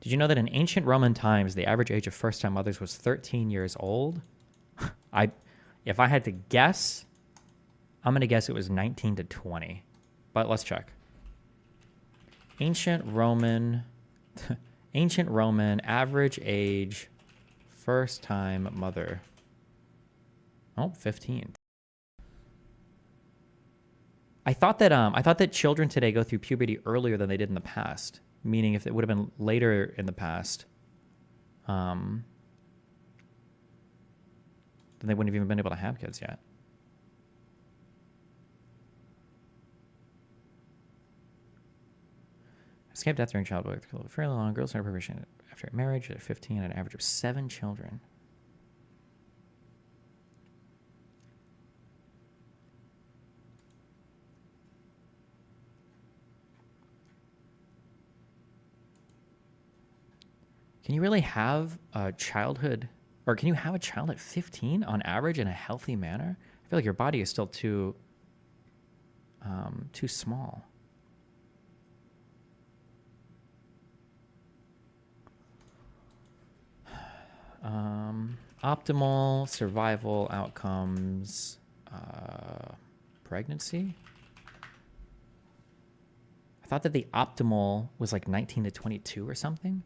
Did you know that in ancient Roman times, the average age of first-time mothers was 13 years old? If I had to guess, I'm going to guess it was 19 to 20. But let's check. Ancient Roman average age first-time mother. Oh, 15. I thought that children today go through puberty earlier than they did in the past. Meaning, if it would have been later in the past, then they wouldn't have even been able to have kids yet. Escape death during childbirth. Fairly long. Girls are provision after marriage at 15, an average of 7 children. Can you really have a childhood, or can you have a child at 15 on average in a healthy manner? I feel like your body is still too small. Optimal survival outcomes, pregnancy. I thought that the optimal was like 19 to 22 or something.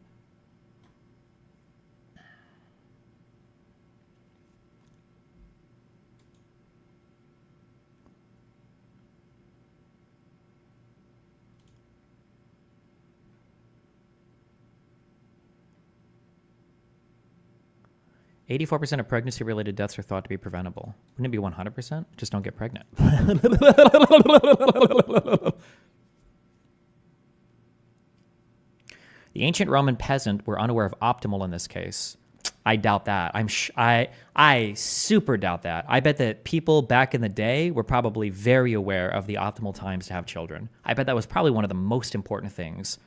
%84 of pregnancy-related deaths are thought to be preventable. Wouldn't it be 100%? Just don't get pregnant. The ancient Roman peasant were unaware of optimal in this case. I doubt that. I super doubt that. I bet that people back in the day were probably very aware of the optimal times to have children. I bet that was probably one of the most important things.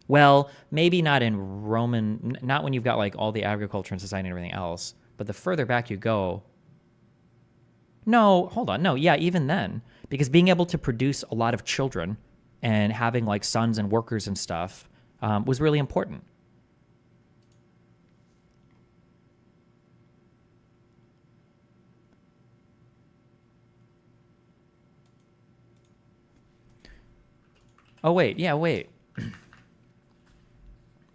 Well, maybe not in Roman, not when you've got like all the agriculture and society and everything else, but the further back you go. No, hold on. No, yeah, even then, because being able to produce a lot of children and having like sons and workers and stuff was really important. Oh, wait. Yeah, wait.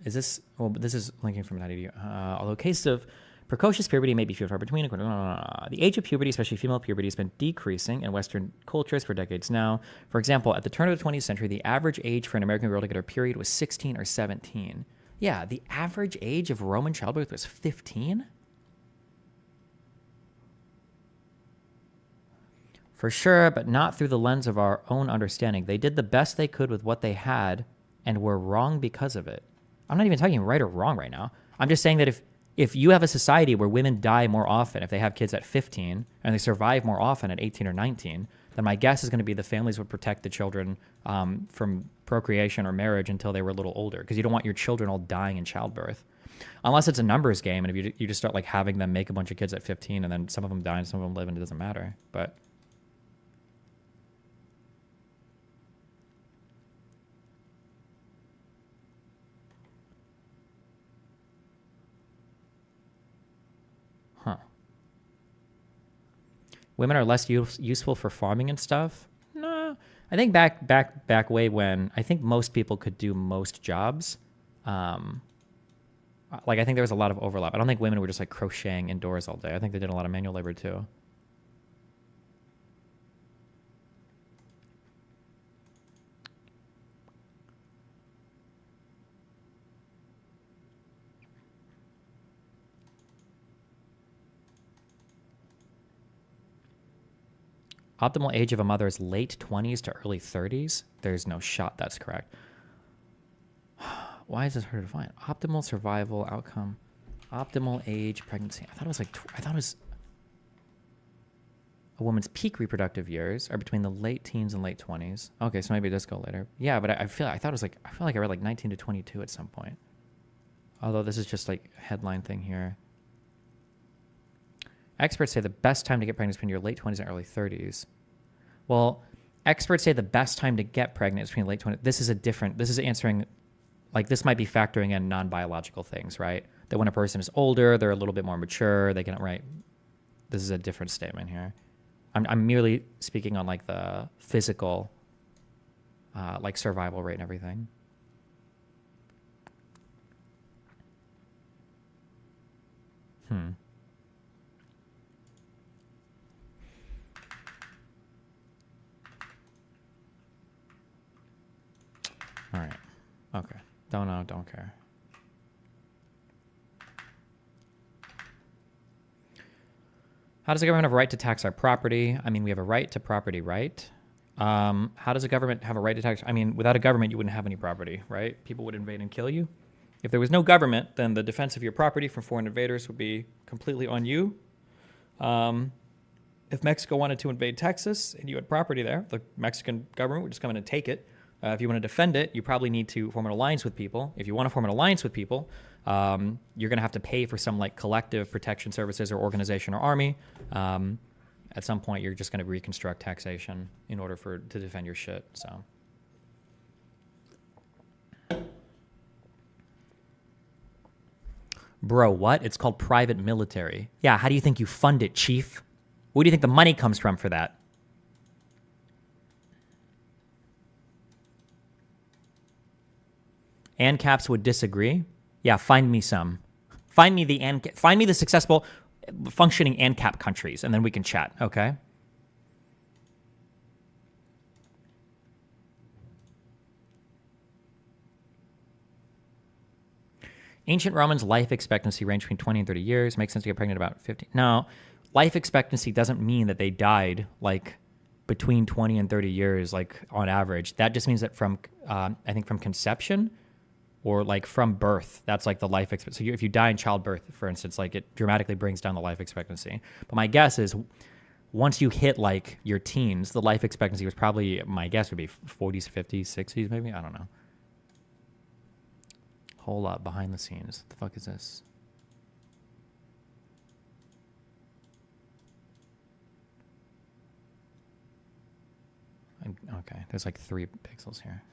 Is this, well, this is linking from that idiot. Although cases of precocious puberty may be few and far between. The age of puberty, especially female puberty, has been decreasing in Western cultures for decades now. For example, at the turn of the 20th century, the average age for an American girl to get her period was 16 or 17. Yeah, the average age of Roman childbirth was 15? For sure, but not through the lens of our own understanding. They did the best they could with what they had and were wrong because of it. I'm not even talking right or wrong right now. I'm just saying that if you have a society where women die more often if they have kids at 15 and they survive more often at 18 or 19, then my guess is going to be the families would protect the children from procreation or marriage until they were a little older, because you don't want your children all dying in childbirth. Unless it's a numbers game, and if you just start like having them make a bunch of kids at 15 and then some of them die and some of them live and it doesn't matter. But women are less useful for farming and stuff. No, I think back way when I think most people could do most jobs. Like I think there was a lot of overlap. I don't think women were just like crocheting indoors all day. I think they did a lot of manual labor too. Optimal age of a mother is late 20s to early 30s. There's no shot that's correct. Why is this hard to find? Optimal survival outcome. Optimal age pregnancy. I thought it was a woman's peak reproductive years are between the late teens and late 20s. Okay, so maybe it does go later. Yeah, but I feel like I read like 19 to 22 at some point. Although this is just like a headline thing here. Experts say the best time to get pregnant is between your late 20s and early 30s. Well, experts say the best time to get pregnant is between late 20s. This is answering like this might be factoring in non-biological things, right? That when a person is older, they're a little bit more mature. They can, right? This is a different statement here. I'm merely speaking on like the physical, like survival rate and everything. All right. Okay. Don't know. Don't care. How does the government have a right to tax our property? I mean, we have a right to property, right? How does a government have a right to tax? I mean, without a government, you wouldn't have any property, right? People would invade and kill you. If there was no government, then the defense of your property from foreign invaders would be completely on you. If Mexico wanted to invade Texas and you had property there, the Mexican government would just come in and take it. If you want to defend it, you probably need to form an alliance with people. If you want to form an alliance with people, you're going to have to pay for some like collective protection services or organization or army. At some point, you're just going to reconstruct taxation in order to defend your shit. So, bro, what? It's called private military. Yeah, how do you think you fund it, chief? Where do you think the money comes from for that? ANCAPs would disagree. Yeah, find me some. Find me the successful functioning ANCAP countries, and then we can chat, okay? Ancient Romans' life expectancy ranged between 20 and 30 years. Makes sense to get pregnant about 50. No, life expectancy doesn't mean that they died like between 20 and 30 years, like on average. That just means that from, I think from conception or like from birth, that's like the life expectancy. So if you die in childbirth, for instance, like it dramatically brings down the life expectancy. But my guess is once you hit like your teens, the life expectancy was probably, my guess would be 40s, 50s, 60s, maybe. I don't know. Hold up, behind the scenes. What the fuck is this? Okay, there's like 3 pixels here.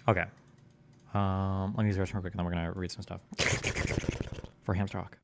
Okay. Let me use the restroom real quick, and then we're gonna read some stuff for Hamster Hawk.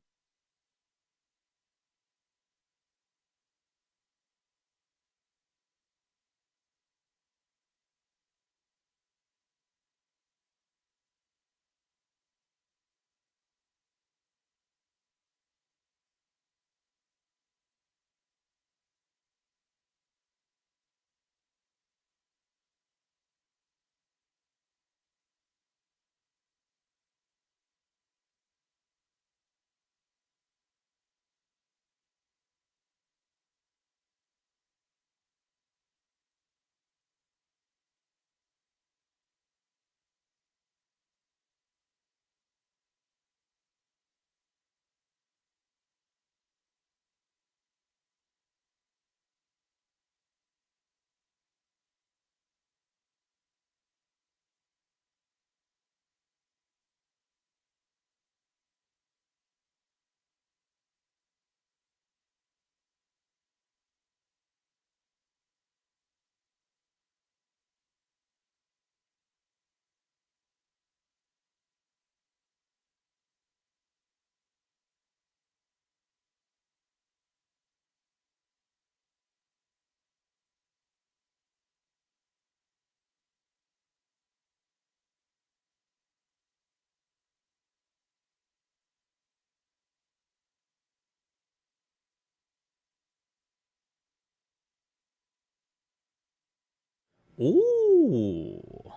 Ooh.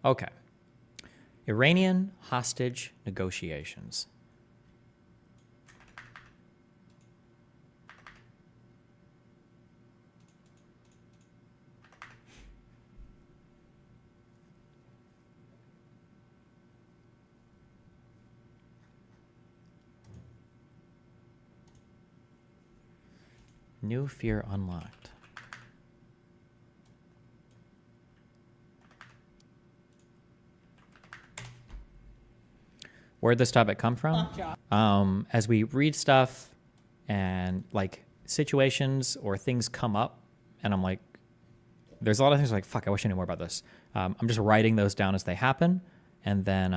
Okay. Iranian hostage negotiations. New fear unlocked. Where'd this topic come from? As we read stuff and like situations or things come up, and I'm like, there's a lot of things like, fuck, I wish I knew more about this. I'm just writing those down as they happen, and then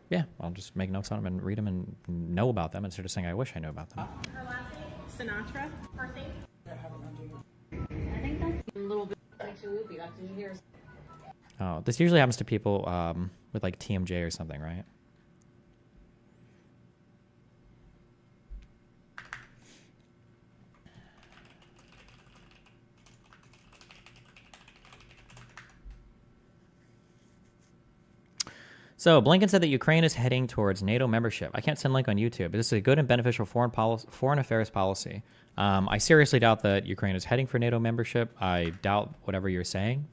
yeah, I'll just make notes on them and read them and know about them instead of saying I wish I knew about them. Her last name? Sinatra? First name? I think that's a little bit actually loopy. Did you hear? Oh, this usually happens to people with like TMJ or something, right? So Blinken said that Ukraine is heading towards NATO membership. I can't send a link on YouTube, but this is a good and beneficial foreign affairs policy. I seriously doubt that Ukraine is heading for NATO membership. I doubt whatever you're saying.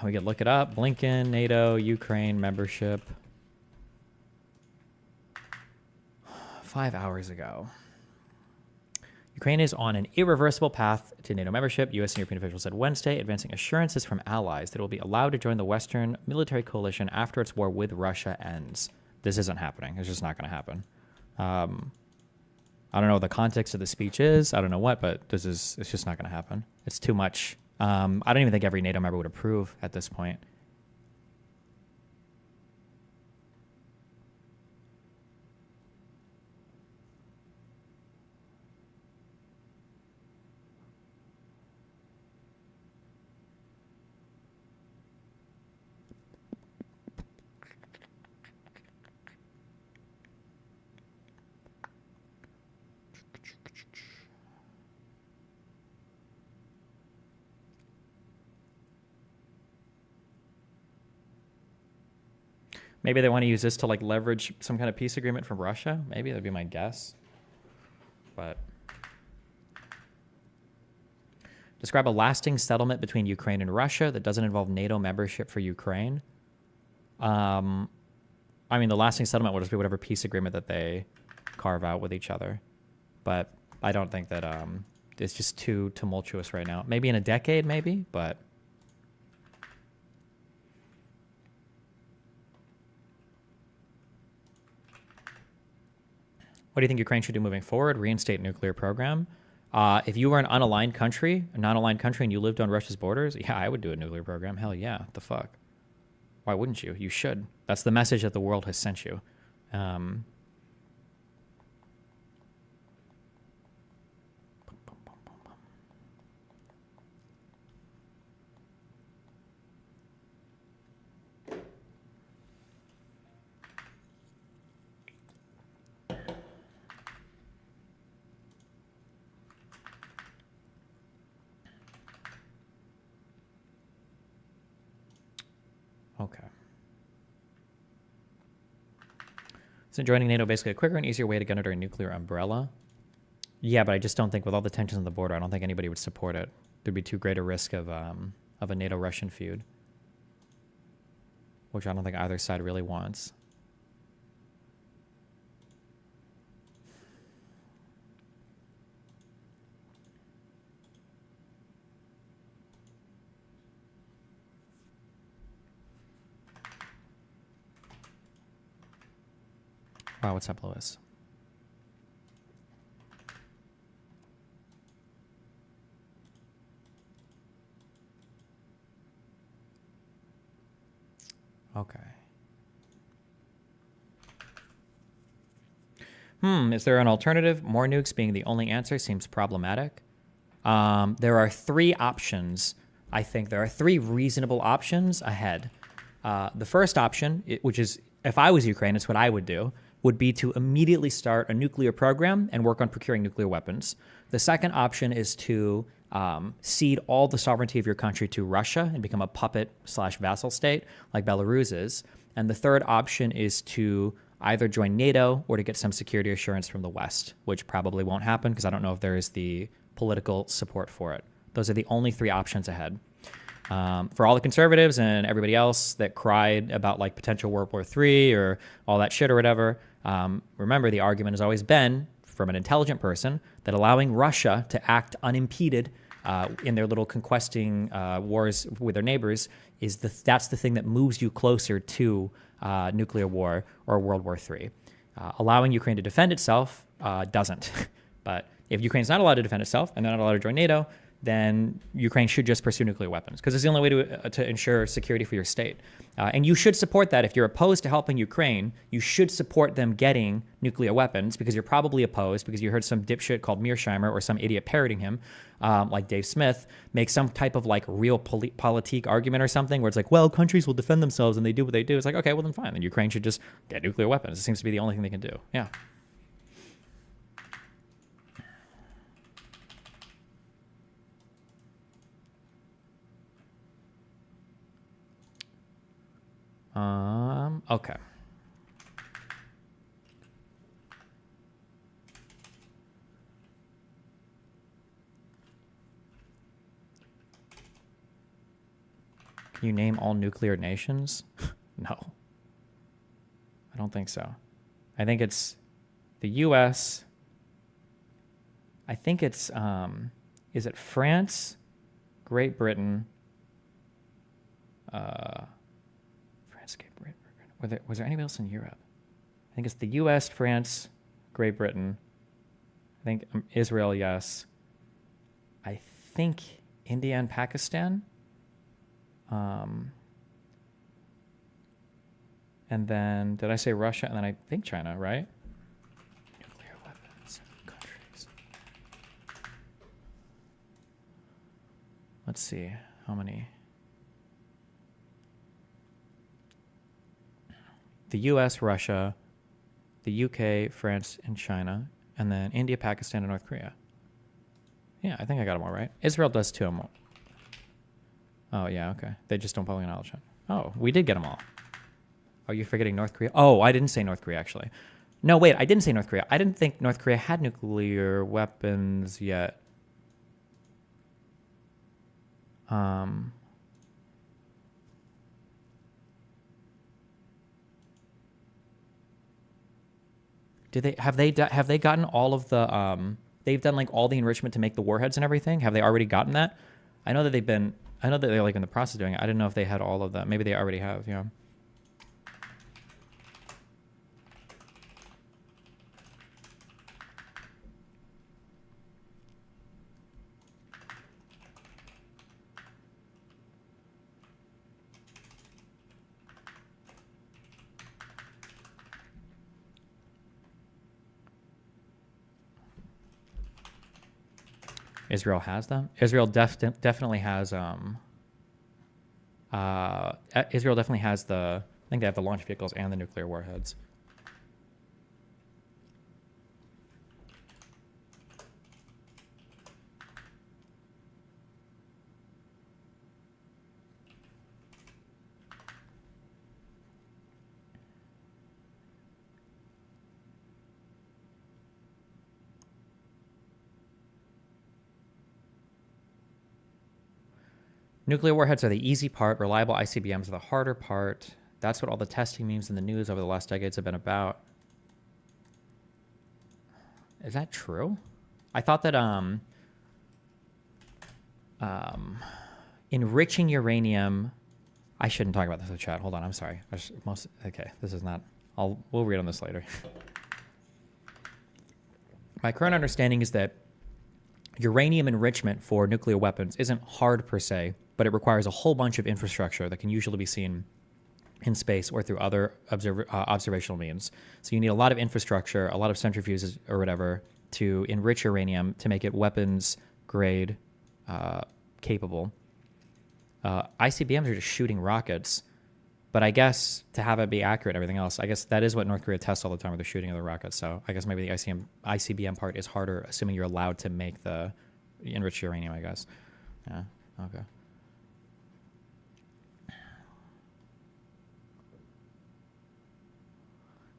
We could look it up. Blinken, NATO, Ukraine membership. 5 hours ago. Ukraine is on an irreversible path to NATO membership, U.S. and European officials said Wednesday, advancing assurances from allies that it will be allowed to join the Western military coalition after its war with Russia ends. This isn't happening. It's just not going to happen. I don't know what the context of the speech is. I don't know what, but it's just not going to happen. It's too much. I don't even think every NATO member would approve at this point. Maybe they want to use this to like leverage some kind of peace agreement from Russia. Maybe that'd be my guess. But describe a lasting settlement between Ukraine and Russia that doesn't involve NATO membership for Ukraine. I mean, the lasting settlement will just be whatever peace agreement that they carve out with each other. But I don't think that it's just too tumultuous right now. Maybe in a decade, maybe, but. What do you think Ukraine should do moving forward? Reinstate nuclear program. If you were an unaligned country, a non-aligned country, and you lived on Russia's borders, yeah, I would do a nuclear program. Hell yeah, what the fuck? Why wouldn't you? You should. That's the message that the world has sent you. Okay. Isn't joining NATO basically a quicker and easier way to get under a nuclear umbrella? Yeah, but I just don't think with all the tensions on the border, I don't think anybody would support it. There'd be too great a risk of a NATO-Russian feud, which I don't think either side really wants. Wow, what's up, Lewis? Okay. Is there an alternative? More nukes being the only answer seems problematic. There are three options. I think there are three reasonable options ahead. The first option, which is, if I was Ukraine, it's what I would do, would be to immediately start a nuclear program and work on procuring nuclear weapons. The second option is to cede all the sovereignty of your country to Russia and become a puppet/vassal state like Belarus is. And the third option is to either join NATO or to get some security assurance from the West, which probably won't happen because I don't know if there is the political support for it. Those are the only three options ahead. For all the conservatives and everybody else that cried about like potential World War III or all that shit or whatever, remember the argument has always been from an intelligent person that allowing Russia to act unimpeded in their little conquesting wars with their neighbors that's the thing that moves you closer to nuclear war or World War III. Allowing Ukraine to defend itself doesn't. But if Ukraine's not allowed to defend itself and they're not allowed to join NATO, then Ukraine should just pursue nuclear weapons because it's the only way to ensure security for your state. And you should support that. If you're opposed to helping Ukraine, you should support them getting nuclear weapons because you're probably opposed because you heard some dipshit called Mearsheimer or some idiot parroting him, like Dave Smith, make some type of like real politique argument or something where it's like, well, countries will defend themselves and they do what they do. It's like, okay, well then fine. Then Ukraine should just get nuclear weapons. It seems to be the only thing they can do. Yeah. Okay. Can you name all nuclear nations? No. I don't think so. I think it's the US. I think it's, is it France, Great Britain, was there anybody else in Europe? I think it's the U.S., France, Great Britain. I think Israel, yes. I think India and Pakistan. And then, did I say Russia? And then I think China, right? Nuclear weapons countries. Let's see, how many? The US, Russia, the UK, France, and China, and then India, Pakistan, and North Korea. Yeah, I think I got them all right. Israel does too. Oh, yeah, okay. They just don't publicly acknowledge it. Oh, we did get them all. Are you forgetting North Korea? Oh, I didn't say North Korea, actually. No, wait, I didn't say North Korea. I didn't think North Korea had nuclear weapons yet. Have they gotten all of the they've done like all the enrichment to make the warheads and everything? Have they already gotten that? I know that they're like in the process of doing it. I didn't know if they had all of that. Maybe they already have, yeah. Israel has them. Israel definitely has. Israel definitely has the. I think they have the launch vehicles and the nuclear warheads. Nuclear warheads are the easy part. Reliable ICBMs are the harder part. That's what all the testing memes in the news over the last decades have been about. Is that true? I thought that enriching uranium. I shouldn't talk about this in the chat. Hold on, I'm sorry. Okay, this is not. We'll read on this later. My current understanding is that uranium enrichment for nuclear weapons isn't hard per se, but it requires a whole bunch of infrastructure that can usually be seen in space or through other observational means. So you need a lot of infrastructure, a lot of centrifuges or whatever to enrich uranium to make it weapons grade capable. ICBMs are just shooting rockets, but I guess to have it be accurate and everything else, I guess that is what North Korea tests all the time with the shooting of the rockets. So I guess maybe the ICBM part is harder, assuming you're allowed to make the enriched uranium, I guess. Yeah, okay.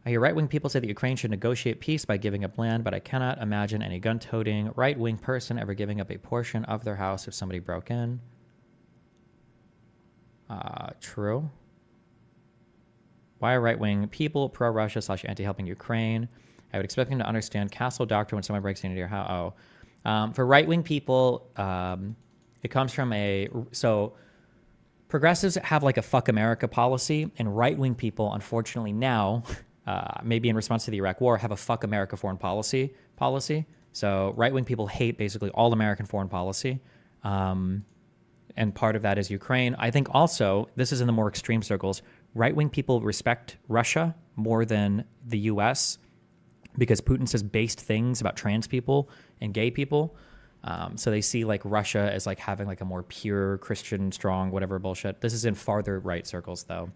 I hear right-wing people say that Ukraine should negotiate peace by giving up land, but I cannot imagine any gun-toting right-wing person ever giving up a portion of their house if somebody broke in. True. Why are right-wing people pro-Russia / anti-helping Ukraine? I would expect them to understand castle doctrine when someone breaks into your house. For right-wing people, it comes from so progressives have like a fuck America policy, and right-wing people, unfortunately now, maybe in response to the Iraq war, have a fuck America foreign policy. So right-wing people hate basically all American foreign policy. And part of that is Ukraine. I think also, this is in the more extreme circles, right-wing people respect Russia more than the U.S. because Putin says based things about trans people and gay people. So they see like Russia as like having like a more pure Christian, strong, whatever bullshit. This is in farther right circles though.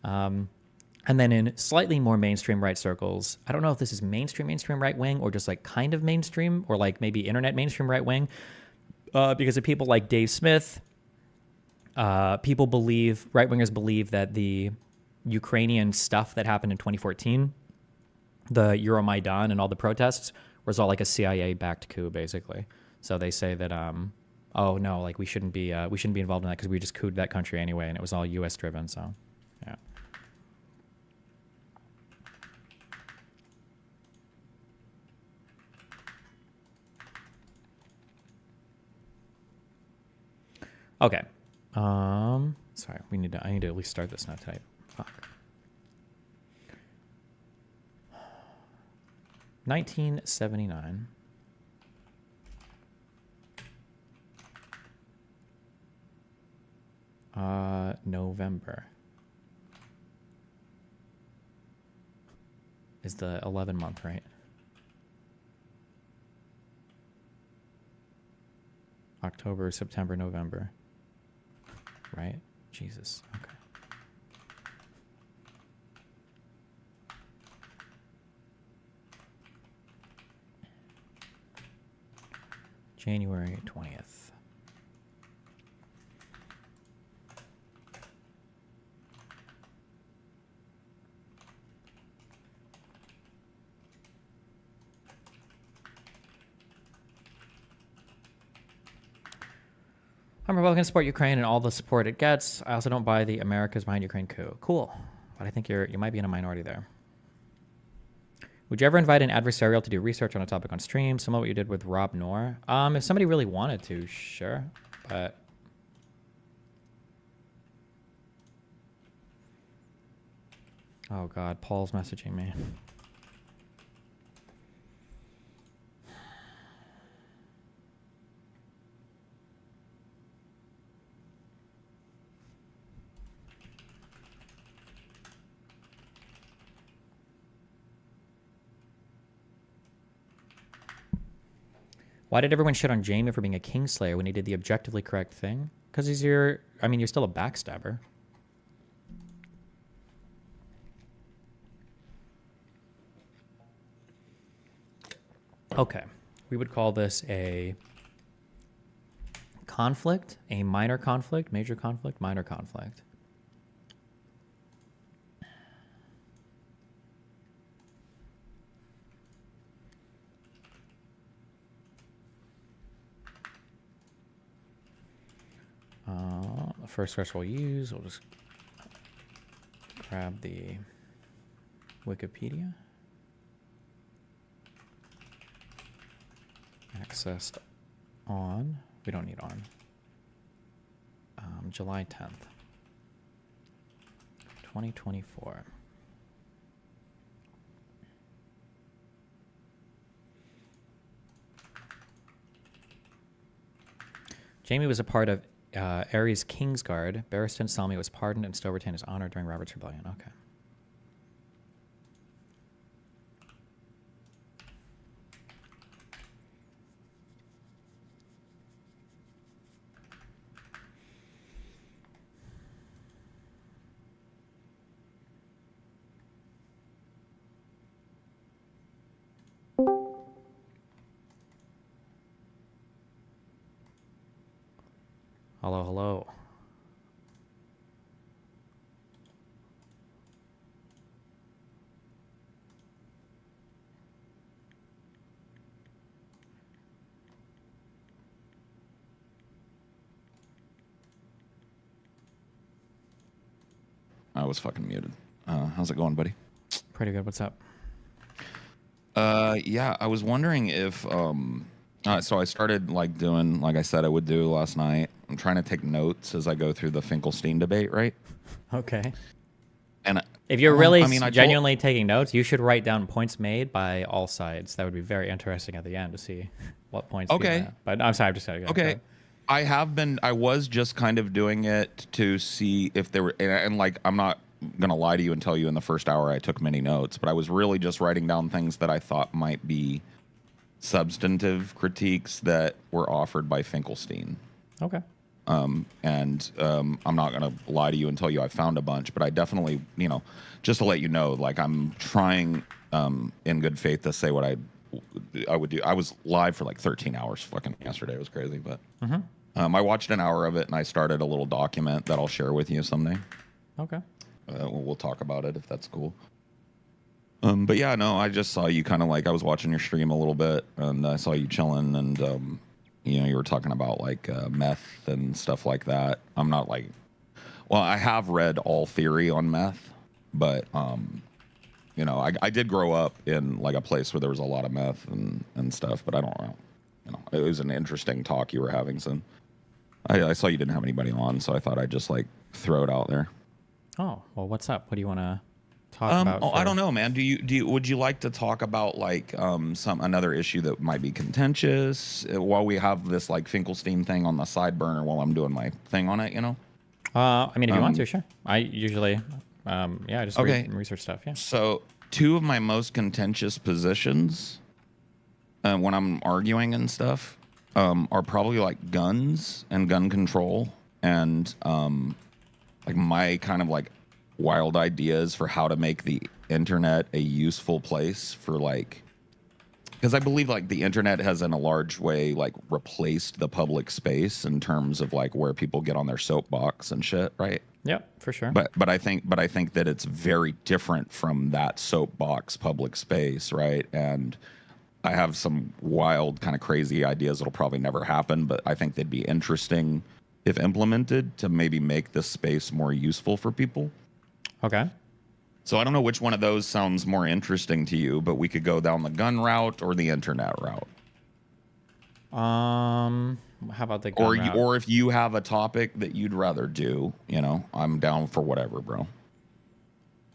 And then in slightly more mainstream right circles, I don't know if this is mainstream right wing or just like kind of mainstream or like maybe internet mainstream right wing. Because of people like Dave Smith, right wingers believe that the Ukrainian stuff that happened in 2014, the Euromaidan and all the protests, was all like a CIA-backed coup, basically. So they say that, oh no, like we shouldn't be involved in that because we just couped that country anyway, and it was all U.S. driven. So, yeah. Okay. Sorry, I need to at least start this now tonight. Fuck. 1979. November is the 11 month, right? October, September, November. Right? Jesus. Okay. January 20th. I'm Republican, support Ukraine and all the support it gets. I also don't buy the America's behind Ukraine coup. Cool. But I think you might be in a minority there. Would you ever invite an adversarial to do research on a topic on stream? Similar to what you did with Rob Noor? If somebody really wanted to, sure. But oh God, Paul's messaging me. Why did everyone shit on Jamie for being a Kingslayer when he did the objectively correct thing? Because you're still a backstabber. Okay. We would call this a conflict, a minor conflict, major conflict, minor conflict. The first source we'll use, we'll just grab the Wikipedia. Accessed on, we don't need on, July 10th, 2024. Jamie was a part of Ares Kingsguard. Barristan Selmy was pardoned and still retained his honor during Robert's Rebellion. Okay. Hello, hello. I was fucking muted. How's it going, buddy? Pretty good. What's up? Yeah, I was wondering if so I started like doing like I said I would do last night. I'm trying to take notes as I go through the Finkelstein debate, right? Okay. And If you're well, really I mean, I told genuinely taking notes, you should write down points made by all sides. That would be very interesting at the end to see what points people okay, have. But I'm sorry, I'm just go okay. ahead. I was just kind of doing it to see if there were, and like, I'm not gonna lie to you and tell you in the first hour I took many notes, but I was really just writing down things that I thought might be substantive critiques that were offered by Finkelstein. Okay. I'm not gonna lie to you and tell you I found a bunch, but I definitely, just to let you know, like I'm trying in good faith to say what I would do. I was live for like 13 hours fucking yesterday. It was crazy, but I watched an hour of it and I started a little document that I'll share with you someday. Okay. We'll talk about it if that's cool. But yeah, no, I just saw you kind of like I was watching your stream a little bit and I saw you chilling and you were talking about like meth and stuff like that. I'm not like, well, I have read all theory on meth, but I did grow up in like a place where there was a lot of meth and stuff, but I don't know. It was an interesting talk you were having. So I saw you didn't have anybody on, so I thought I'd just like throw it out there. Oh, well, what's up? What do you want to talk about? I don't know, man. Would you like to talk about like another issue that might be contentious while we have this like Finkelstein thing on the side burner while I'm doing my thing on it, I mean, if you want to, sure. I usually, I just read and research stuff. Yeah. So two of my most contentious positions when I'm arguing and stuff are probably like guns and gun control and like my kind of like wild ideas for how to make the internet a useful place for like, because I believe like the internet has in a large way like replaced the public space in terms of like where people get on their soapbox and shit, right? Yep, for sure. But I think that it's very different from that soapbox public space, right? And I have some wild kind of crazy ideas that'll probably never happen, but I think they'd be interesting if implemented to maybe make this space more useful for people. Okay. So I don't know which one of those sounds more interesting to you, but we could go down the gun route or the internet route. How about the gun route? Or if you have a topic that you'd rather do, I'm down for whatever, bro.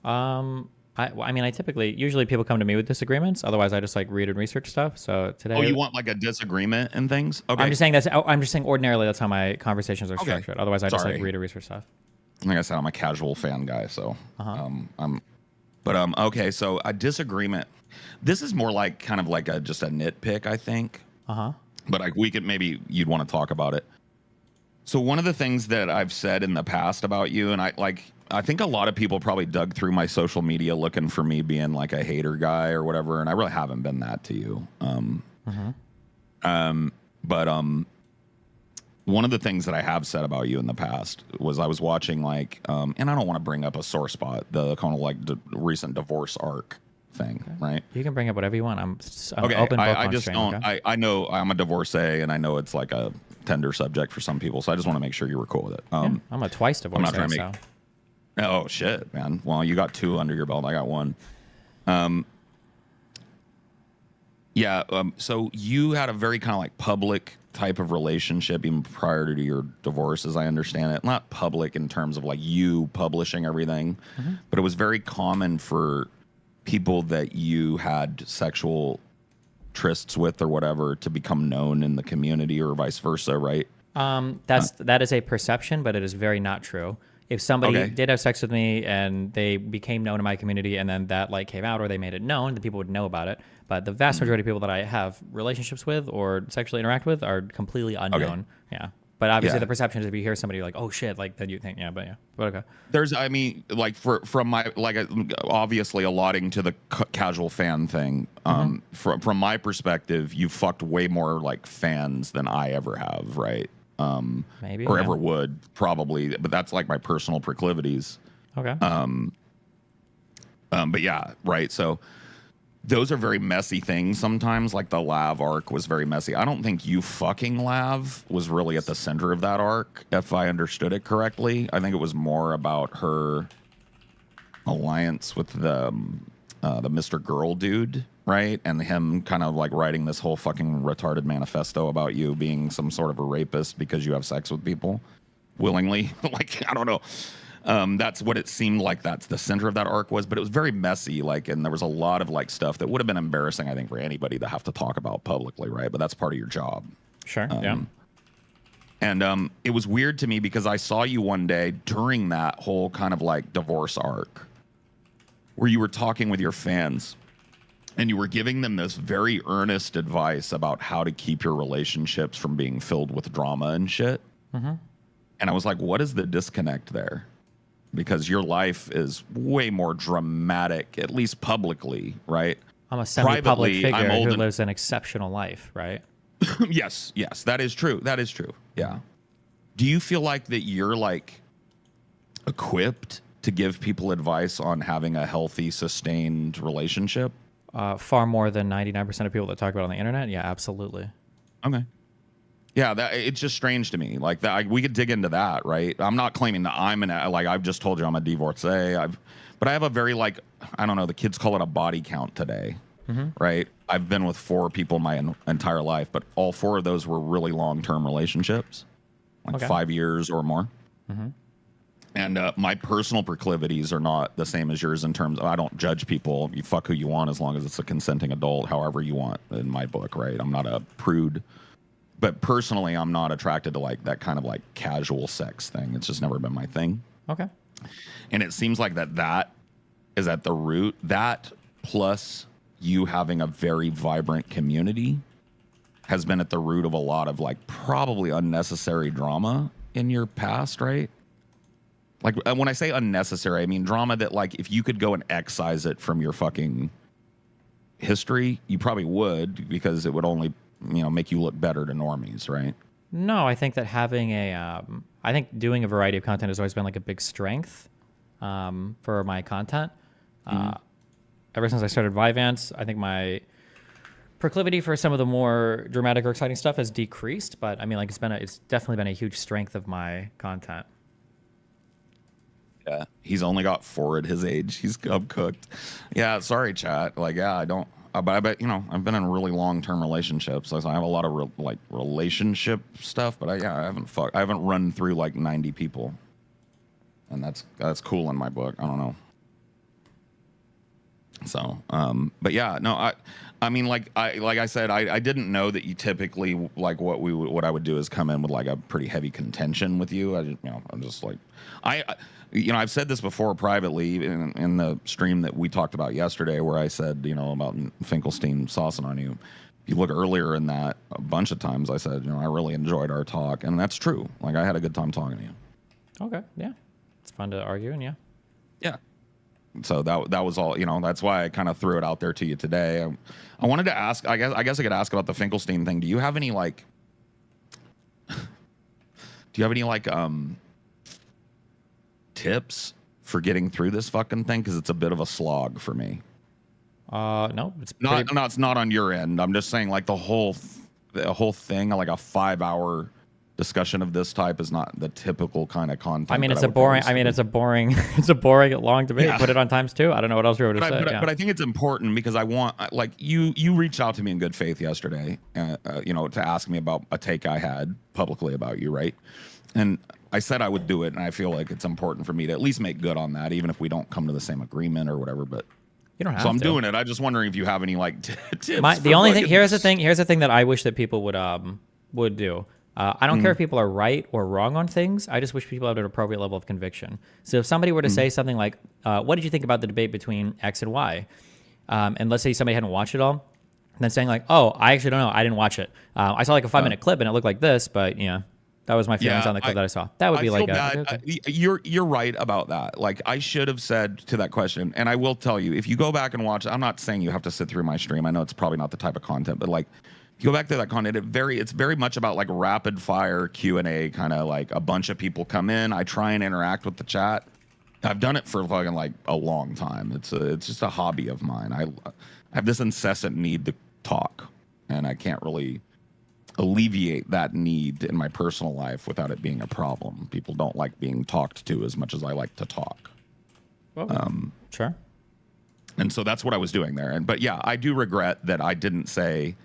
I mean, usually people come to me with disagreements. Otherwise, I just like read and research stuff. So today, oh, you want like a disagreement and things? Okay. I'm just saying ordinarily that's how my conversations are structured. Otherwise, I just like read and rearsearch stuff. Like I said, I'm a casual fan guy, so okay. So a disagreement. This is more like kind of like just a nitpick, I think. But like you'd want to talk about it. So one of the things that I've said in the past about you, and I think a lot of people probably dug through my social media looking for me being like a hater guy or whatever, and I really haven't been that to you. But one of the things that I have said about you in the past was I was watching like, and I don't want to bring up a sore spot, the kind of like recent divorce arc thing, right? You can bring up whatever you want. I'm okay. open book I on just stream, don't. okay? I know I'm a divorcee, and I know it's like a tender subject for some people, so I just want to make sure you were cool with it. Yeah, I'm a twice divorcee. I'm not trying to make. Oh shit, man! Well, you got 2 under your belt. I got 1. Yeah. So you had a very kind of like public type of relationship even prior to your divorce, as I understand it. Not public in terms of like you publishing everything, but it was very common for people that you had sexual trysts with or whatever to become known in the community or vice versa, right? That is a perception, but it is very not true. If somebody did have sex with me and they became known in my community and then that like came out or they made it known, the people would know about it. But the vast majority of people that I have relationships with or sexually interact with are completely unknown. Yeah. But obviously the perception is if you hear somebody like, oh shit, like then you think, but okay. There's, I mean, like from my, like obviously allotting to the casual fan thing, from my perspective, you fucked way more like fans than I ever have, right? Maybe. Or ever would, probably, but that's like my personal proclivities. Okay. But yeah, right. So those are very messy things sometimes. Like the Lav arc was very messy. I don't think you fucking Lav was really at the center of that arc, if I understood it correctly. I think it was more about her alliance with the the Mr. Girl dude, right? And him kind of like writing this whole fucking retarded manifesto about you being some sort of a rapist because you have sex with people willingly. Like, I don't know. That's what it seemed like. That's the center of that arc was, but it was very messy. Like, and there was a lot of like stuff that would have been embarrassing, I think, for anybody to have to talk about publicly, right? But that's part of your job. Sure. Yeah. And it was weird to me because I saw you one day during that whole kind of like divorce arc where you were talking with your fans and you were giving them this very earnest advice about how to keep your relationships from being filled with drama and shit. Mm-hmm. And I was like, what is the disconnect there? Because your life is way more dramatic, at least publicly, right? I'm a semi-public Privately, figure I'm who old lives an exceptional life, right? yes, that is true. That is true. Yeah. Do you feel like that you're like equipped to give people advice on having a healthy, sustained relationship? Far more than 99% of people that talk about it on the internet. Yeah, absolutely. Okay. Yeah, that it's just strange to me. Like that, we could dig into that, right? I'm not claiming that I'm like I've just told you I'm a divorcee. But I have a very like I don't know. The kids call it a body count today, right? I've been with 4 people my entire life, but all 4 of those were really long-term relationships, like 5 years or more. And my personal proclivities are not the same as yours in terms of I don't judge people. You fuck who you want as long as it's a consenting adult, however you want in my book, right? I'm not a prude. But personally, I'm not attracted to like that kind of like casual sex thing. It's just never been my thing. Okay. And it seems like that is at the root. That plus you having a very vibrant community has been at the root of a lot of like probably unnecessary drama in your past, right? Like when I say unnecessary, I mean drama that like if you could go and excise it from your fucking history, you probably would because it would only make you look better to normies, right? No, I think that having I think doing a variety of content has always been like a big strength for my content. Ever since I started Vyvanse, I think my proclivity for some of the more dramatic or exciting stuff has decreased, but I mean, like it's definitely been a huge strength of my content. Yeah, he's only got 4 at his age. He's cooked. Yeah, sorry, chat. Like, yeah, I don't. But I bet I've been in really long-term relationships. So I have a lot of relationship stuff. But I haven't run through like 90 people, and that's cool in my book. I don't know. So, but yeah, no, I mean, like I said, I didn't know that you typically like what I would do is come in with like a pretty heavy contention with you. I'm just like, I've said this before privately in the stream that we talked about yesterday, where I said, about Finkelstein saucing on you. If you look earlier in that, a bunch of times I said, I really enjoyed our talk, and that's true. Like I had a good time talking to you. Okay, yeah, it's fun to argue, and yeah. So that was all. That's why I kind of threw it out there to you today. I wanted to ask. I guess I could ask about the Finkelstein thing. Do you have any like? Tips for getting through this fucking thing? Because it's a bit of a slog for me. No, it's it's not on your end. I'm just saying like the whole thing, like a 5-hour discussion of this type is not the typical kind of content. I mean, it's a boring long debate. Yeah. Put it on times 2. I don't know what else you're going to say. But I think it's important because I want like you reached out to me in good faith yesterday, to ask me about a take I had publicly about you, right? And I said I would do it, and I feel like it's important for me to at least make good on that, even if we don't come to the same agreement or whatever. But you don't have so I'm to. doing it. I'm just wondering if you have any like tips. The only thing here's the thing that I wish that people would do. I don't care if people are right or wrong on things. I just wish people had an appropriate level of conviction. So if somebody were to say something like, what did you think about the debate between X and Y? And let's say somebody hadn't watched it all, and then saying like, oh, I actually don't know. I didn't watch it. I saw like a 5-minute clip and it looked like this, but that was my feelings on the clip that I saw. That would be like okay. You're right about that. Like I should have said to that question, and I will tell you, if you go back and watch, I'm not saying you have to sit through my stream. I know it's probably not the type of content, but like if you go back to that content, it's very much about like rapid fire Q&A, kind of like a bunch of people come in. I try and interact with the chat. I've done it for fucking like a long time. It's just a hobby of mine. I have this incessant need to talk, and I can't really alleviate that need in my personal life without it being a problem. People don't like being talked to as much as I like to talk. Well, sure. And so that's what I was doing there. And but yeah, I do regret that I didn't say,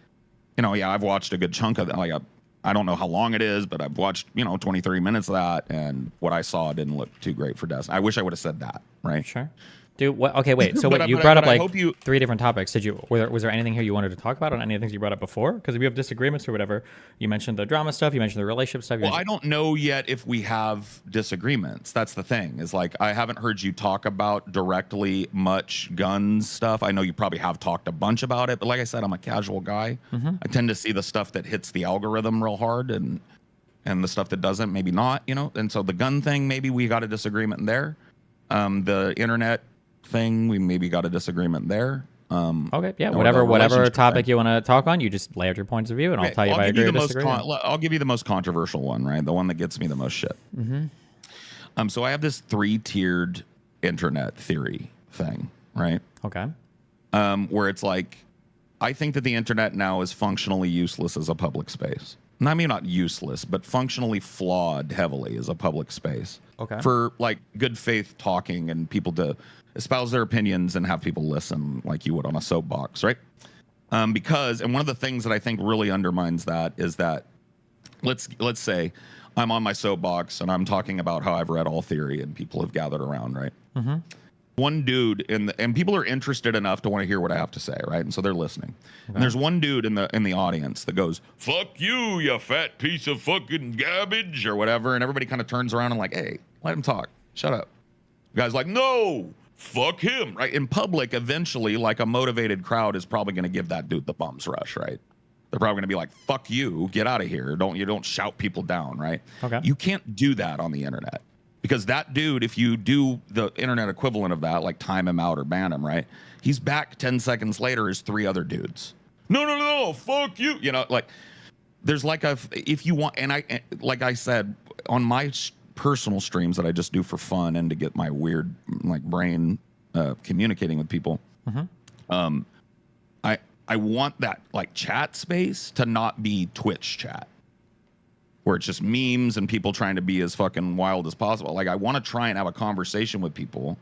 yeah, I've watched a good chunk of that. Like I don't know how long it is, but I've watched 20, 30 minutes of that, and what I saw didn't look too great for Destiny. I wish I would have said that, right? Sure. Dude, what? Okay, wait. So But what, you but brought up I like hope you. 3 different topics. Was there anything here you wanted to talk about on any of the things you brought up before? Because if you have disagreements or whatever, you mentioned the drama stuff, you mentioned the relationship stuff. Well, I don't know yet if we have disagreements. That's the thing. Is like I haven't heard you talk about directly much guns stuff. I know you probably have talked a bunch about it, but like I said, I'm a casual guy. I tend to see the stuff that hits the algorithm real hard, and the stuff that doesn't, maybe not. And so the gun thing, maybe we got a disagreement there. The internet thing, we maybe got a disagreement there. Okay, yeah, the whatever relationship topic thing. you want to talk on, you just lay out your points of view, and I'll tell you if I agree or disagree. I'll give you the most controversial one, right? The one that gets me the most shit. So I have this 3-tiered internet theory thing, right? Okay. Where it's like, I think that the internet now is functionally useless as a public space. And I mean, not useless, but functionally flawed heavily as a public space. Okay. For like good faith talking and people to espouse their opinions and have people listen like you would on a soapbox, right? Because one of the things that I think really undermines that is that let's say I'm on my soapbox and I'm talking about how I've read all theory and people have gathered around, right? One dude and people are interested enough to want to hear what I have to say, right? And so they're listening. Okay. And there's one dude in the audience that goes, "Fuck you, you fat piece of fucking garbage," or whatever, and everybody kind of turns around and like, "Hey, let him talk. Shut up." The guy's like, "No, fuck him," right? In public, eventually, like a motivated crowd is probably going to give that dude the bum's rush, right? They're probably going to be like, "Fuck you, get out of here." You don't shout people down, right? Okay. You can't do that on the internet. Because that dude, if you do the internet equivalent of that, like time him out or ban him, right? He's back 10 seconds later as 3 other dudes. No, fuck you. Like there's like if you want, and like I said, on my personal streams that I just do for fun and to get my weird like brain communicating with people, I want that like chat space to not be Twitch chat, where it's just memes and people trying to be as fucking wild as possible. Like I want to try and have a conversation with people,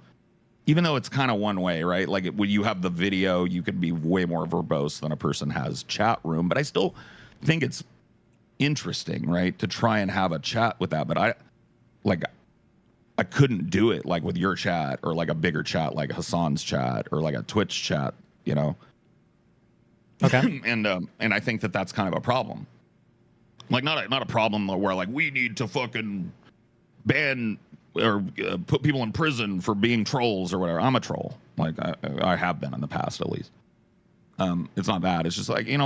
even though it's kind of one way, right? Like when you have the video, you can be way more verbose than a person has chat room. But I still think it's interesting, right, to try and have a chat with that. But I couldn't do it like with your chat or like a bigger chat like Hassan's chat or like a Twitch chat, Okay. and I think that that's kind of a problem. Like not a problem where like we need to fucking ban or put people in prison for being trolls or whatever. I'm a troll. Like I have been in the past at least. It's not bad. It's just like, there's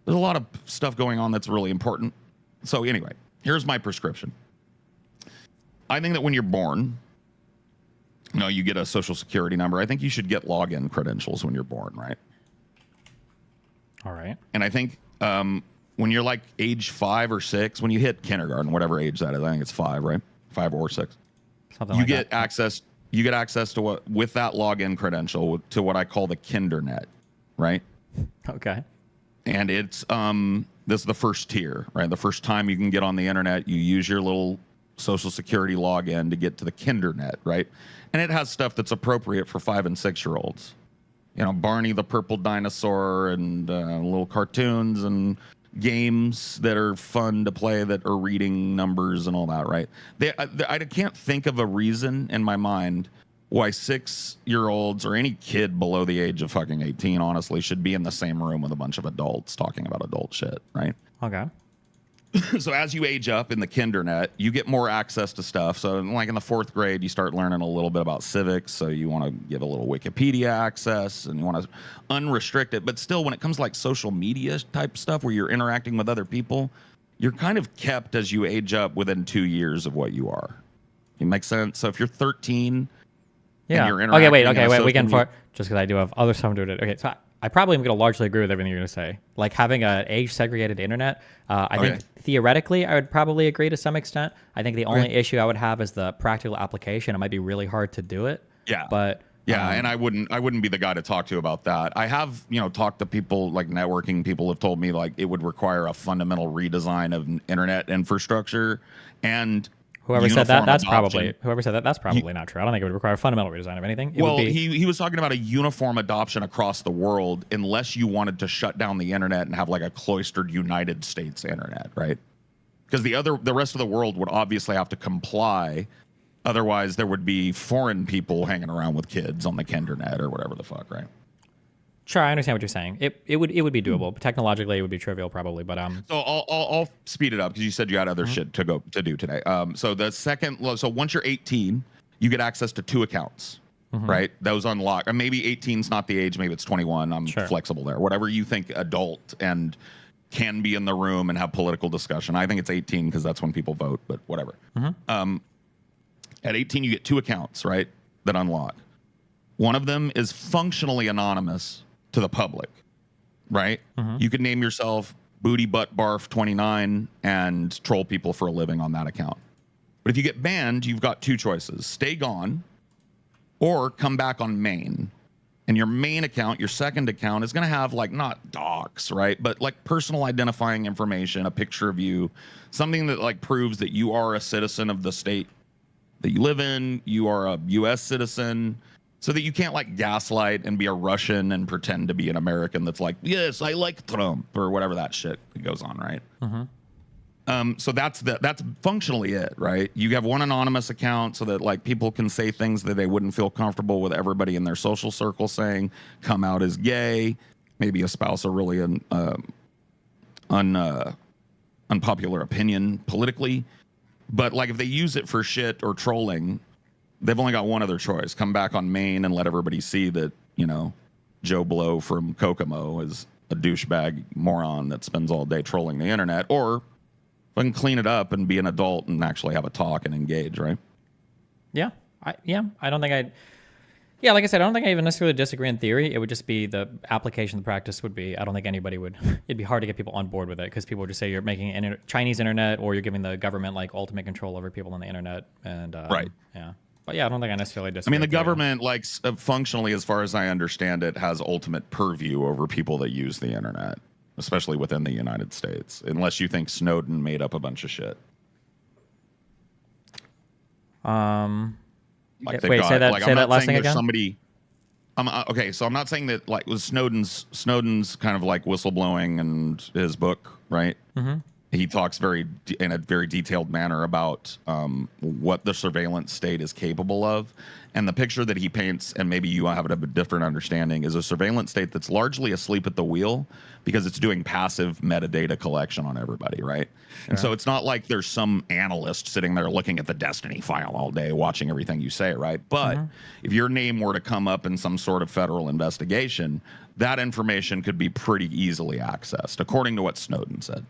a lot of stuff going on that's really important. So anyway, here's my prescription. I think that when you're born, you get a social security number. I think you should get login credentials when you're born, right? All right. And I think when you're like age 5 or 6, when you hit kindergarten, whatever age that is, I think it's 5, right? 5 or 6. Something you like get that. access. You get access to what with that login credential to what I call the Kindernet, right? Okay. And it's this is the first tier, right? The first time you can get on the internet, you use your little social security login to get to the Kindernet, right? And it has stuff that's appropriate for 5 and 6-year-olds. Barney the Purple Dinosaur and little cartoons and games that are fun to play that are reading numbers and all that, right? I can't think of a reason in my mind why 6-year-olds or any kid below the age of fucking 18, honestly, should be in the same room with a bunch of adults talking about adult shit, right? Okay. So as you age up in the Kindernet, you get more access to stuff. So like in the 4th grade, you start learning a little bit about civics. So you want to give a little Wikipedia access and you want to unrestrict it. But still, when it comes to like social media type stuff where you're interacting with other people, you're kind of kept as you age up within 2 years of what you are. It makes sense? So if you're 13... Yeah. And you're Okay, wait. interacting We can in a just because I do have other stuff to do it. Okay, so I probably am going to largely agree with everything you're going to say. Like having an age-segregated internet, I think theoretically I would probably agree to some extent. I think the only issue I would have is the practical application. It might be really hard to do it. Yeah. But and I wouldn't be the guy to talk to about that. I have, talked to people like networking people have told me like it would require a fundamental redesign of internet infrastructure and Whoever said that, uniform that's adoption. probably not true. I don't think it would require a fundamental redesign of anything. It Well, would be, he was talking about a uniform adoption across the world, unless you wanted to shut down the internet and have like a cloistered United States internet, right? Because the rest of the world would obviously have to comply. Otherwise, there would be foreign people hanging around with kids on the Kindernet or whatever the fuck, right? sure, I understand what you're saying. It would be doable. Technologically, it would be trivial probably, but So I'll speed it up because you said you had other shit to do today. So once you're 18, you get access to 2 accounts, right? Those unlock. And maybe 18's not the age. Maybe it's 21. I'm flexible there. Whatever you think adult and can be in the room and have political discussion. I think it's 18 because that's when people vote. But whatever. At 18, you get 2 accounts, right? That unlock. One of them is functionally anonymous to the public, right? You could name yourself Booty Butt Barf 29 and troll people for a living on that account. But if you get banned, you've got 2 choices: stay gone or come back on main. And your main account, your second account, is going to have like not docs, right? But like personal identifying information, a picture of you, something that like proves that you are a citizen of the state that you live in, you are a US citizen, so that you can't like gaslight and be a Russian and pretend to be an American that's like, yes, I like Trump or whatever that shit goes on, right? So that's functionally it, right? You have one anonymous account so that like people can say things that they wouldn't feel comfortable with everybody in their social circle saying, come out as gay, maybe espouse a really unpopular opinion politically. But like if they use it for shit or trolling, they've only got one other choice: come back on main and let everybody see that, you know, Joe Blow from Kokomo is a douchebag moron that spends all day trolling the internet, or fucking clean it up and be an adult and actually have a talk and engage, right? yeah, I don't think I. Yeah, like I said, I don't think I even necessarily disagree in theory. It would just be the application, the practice would be, I don't think anybody would, it'd be hard to get people on board with it because people would just say you're making Chinese internet or you're giving the government like ultimate control over people on the internet. And right. Yeah. But yeah, I don't think I necessarily I disagree. mean, the government, like functionally, as far as I understand it, has ultimate purview over people that use the internet, especially within the United States, unless you think Snowden made up a bunch of shit. Like Wait, say that last thing again. Somebody, okay, so I'm not saying that like was Snowden's kind of like whistleblowing and his book, right? He talks in a very detailed manner about what the surveillance state is capable of, and the picture that he paints, and maybe you have a different understanding, is a surveillance state that's largely asleep at the wheel because it's doing passive metadata collection on everybody, right? Sure. And so it's not like there's some analyst sitting there looking at the Destiny file all day, watching everything you say, right? But if your name were to come up in some sort of federal investigation, that information could be pretty easily accessed, according to what Snowden said.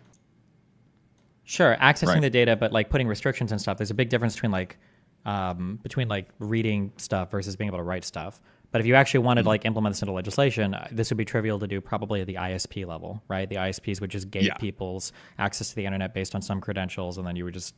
Sure, accessing the data, but like putting restrictions and stuff. There's a big difference between like reading stuff versus being able to write stuff. But if you actually wanted to like implement this into legislation, this would be trivial to do probably at the ISP level, right? The ISPs would just gate people's access to the internet based on some credentials, and then you would just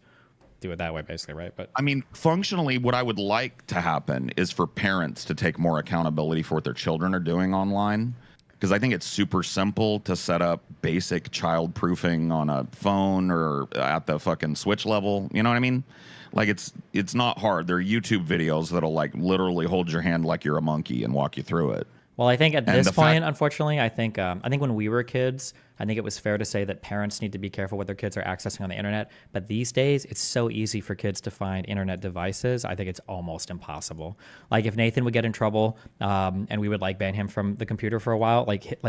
do it that way, basically, right? But I mean, functionally, what I would like to happen is for parents to take more accountability for what their children are doing online. Because I think it's super simple to set up basic child proofing on a phone or at the fucking switch level. You know what I mean? Like it's not hard. There are YouTube videos that'll like literally hold your hand like you're a monkey and walk you through it. Well, I think at this point, unfortunately, I think when we were kids, I think it was fair to say that parents need to be careful what their kids are accessing on the internet. But these days, it's so easy for kids to find internet devices. I think it's almost impossible. Like if Nathan would get in trouble, and we would like ban him from the computer for a while,